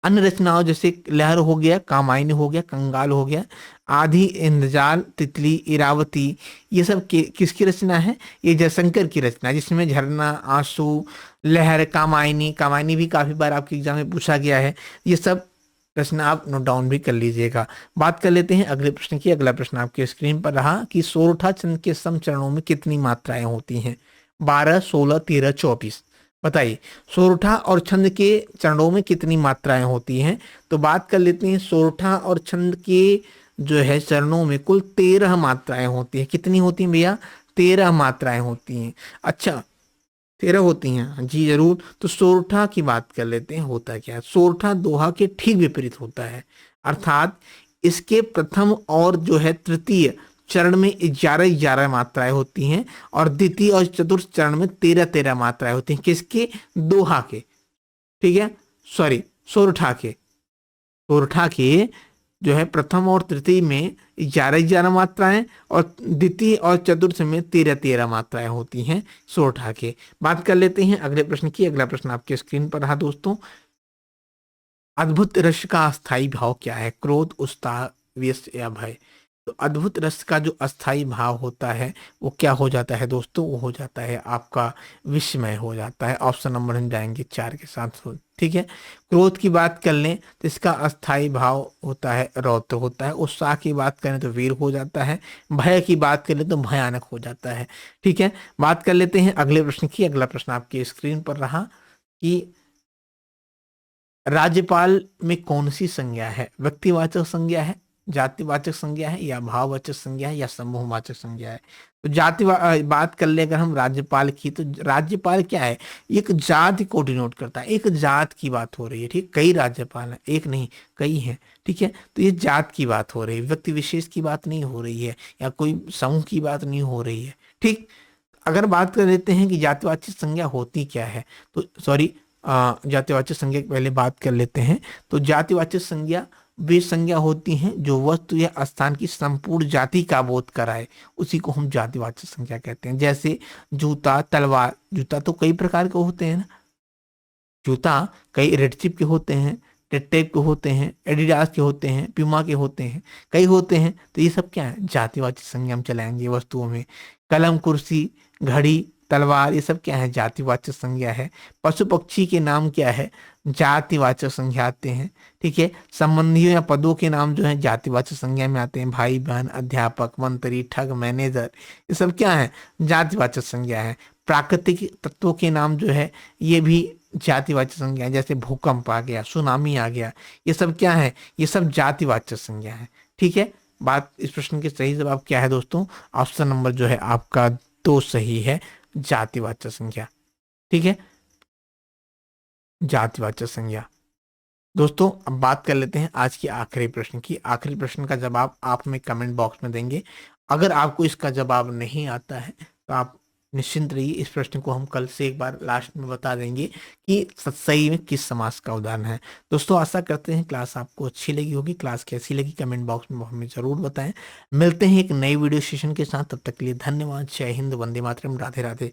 अन्य रचनाओं जैसे लहर हो गया, कामायनी हो गया, कंगाल हो गया, आधी, इंद्रजाल, तितली, इरावती, ये सब किसकी रचना है? ये जयशंकर की रचना है, जिसमें झरना, आंसू, लहर, कामायनी, कामायनी भी काफी बार आपके एग्जाम में पूछा गया है। ये सब प्रश्न आप नोट डाउन भी कर लीजिएगा। बात कर लेते हैं अगले प्रश्न की। अगला प्रश्न आपके स्क्रीन पर रहा कि सोरठा छंद के सम चरणों में कितनी मात्राएं होती हैं? 12, 16, 13, 24। बताइए, सोरठा और छंद के चरणों में कितनी मात्राएं होती हैं? तो बात कर लेते हैं, सोरठा और छंद के जो है चरणों में कुल 13 मात्राएं होती हैं। कितनी होती हैं भैया? 13 मात्राएं होती हैं। अच्छा, 13 होती हैं, हाँ जी जरूर। तो सोरठा की बात कर लेते हैं, होता क्या है? सोरठा दोहा के ठीक विपरीत होता है, अर्थात इसके प्रथम और जो है तृतीय चरण में 11 मात्राएं होती हैं और द्वितीय और चतुर्थ चरण में 13 मात्राएं होती हैं। किसके? दोहा के, ठीक है, सॉरी, सोरठा के। सोरठा के जो है प्रथम और तृतीय में 11 मात्राएं और द्वितीय और चतुर्थ में 13 मात्राएं होती हैं सोरठा के। बात कर लेते हैं अगले प्रश्न की। अगला प्रश्न आपके स्क्रीन पर रहा दोस्तों। अद्भुत रस का अस्थाई भाव क्या है? क्रोध, उत्साह, व्यस या भय? तो अद्भुत रस का जो अस्थाई भाव होता है वो क्या हो जाता है दोस्तों? वो हो जाता है आपका विस्मय हो जाता है। ऑप्शन नंबर हम जाएंगे 4 के साथ, ठीक है। क्रोध की बात कर लें तो इसका अस्थाई भाव होता है रौद्र होता है। उत्साह की बात करें तो वीर हो जाता है। भय की बात करें तो भयानक हो जाता है, ठीक है। बात कर लेते हैं अगले प्रश्न की। अगला प्रश्न आपकी स्क्रीन पर रहा कि राज्यपाल में कौन सी संज्ञा है? व्यक्तिवाचक संज्ञा है, जातिवाचक संज्ञा है, या भाववाचक संज्ञा है, या समूहवाचक संज्ञा है? तो बात कर ले अगर हम राज्यपाल की, तो राज्यपाल क्या है? एक जाति को डिनोट करता है, एक जात की बात हो रही है, ठीक। कई राज्यपाल हैं, एक नहीं कई हैं, ठीक है। तो ये जात की बात हो रही है, व्यक्ति विशेष की बात नहीं हो रही है, या कोई समूह की बात नहीं हो रही है, ठीक। अगर बात कर लेते हैं कि जातिवाचक संज्ञा होती क्या है, तो सॉरी, जातिवाचक संज्ञा की पहले बात कर लेते हैं। तो जातिवाचक संज्ञा वे संज्ञा होती हैं जो वस्तु या स्थान की संपूर्ण जाति का बोध कराए, उसी को हम जातिवाचक संज्ञा कहते हैं। जैसे जूता, तलवार। जूता तो कई प्रकार के होते हैं ना, जूता कई रेड चिप के होते हैं, टेप के होते हैं, एडिडास के होते हैं, प्यूमा के होते हैं, कई होते हैं। तो ये सब क्या है? जातिवाचक संज्ञा हम चलाएंगे वस्तुओं में। कलम, कुर्सी, घड़ी, तलवार, ये सब क्या है? जातिवाचक संज्ञा है। पशु पक्षी के नाम क्या है? जातिवाचक संज्ञा आते हैं, ठीक है। संबंधियों या पदों के नाम जो है जातिवाचक संज्ञा में आते हैं। भाई बहन, अध्यापक, मंत्री, ठग, मैनेजर, ये सब क्या है? जातिवाचक संज्ञा है। प्राकृतिक तत्वों के नाम जो है ये भी जातिवाचक संज्ञा है। जैसे भूकंप आ गया, सुनामी आ गया, ये सब क्या है? ये सब जातिवाचक संज्ञा है, ठीक है। बात, इस प्रश्न के सही जवाब क्या है दोस्तों? ऑप्शन नंबर जो है आपका 2 सही है, जातिवाचक संज्ञा, ठीक है, जातिवाचक संज्ञा। दोस्तों अब बात कर लेते हैं आज की आखिरी प्रश्न की। आखिरी प्रश्न का जवाब आप हमें कमेंट बॉक्स में देंगे। अगर आपको इसका जवाब नहीं आता है तो आप निश्चिंत रहिए, इस प्रश्न को हम कल से एक बार लास्ट में बता देंगे कि सही में किस समास का उदाहरण है। दोस्तों आशा करते हैं क्लास आपको अच्छी लगी होगी। क्लास कैसी लगी कमेंट बॉक्स में हमें जरूर बताएं। मिलते हैं एक नई वीडियो सेशन के साथ, तब तक के लिए धन्यवाद। जय हिंद, वंदे मातरम, राधे राधे।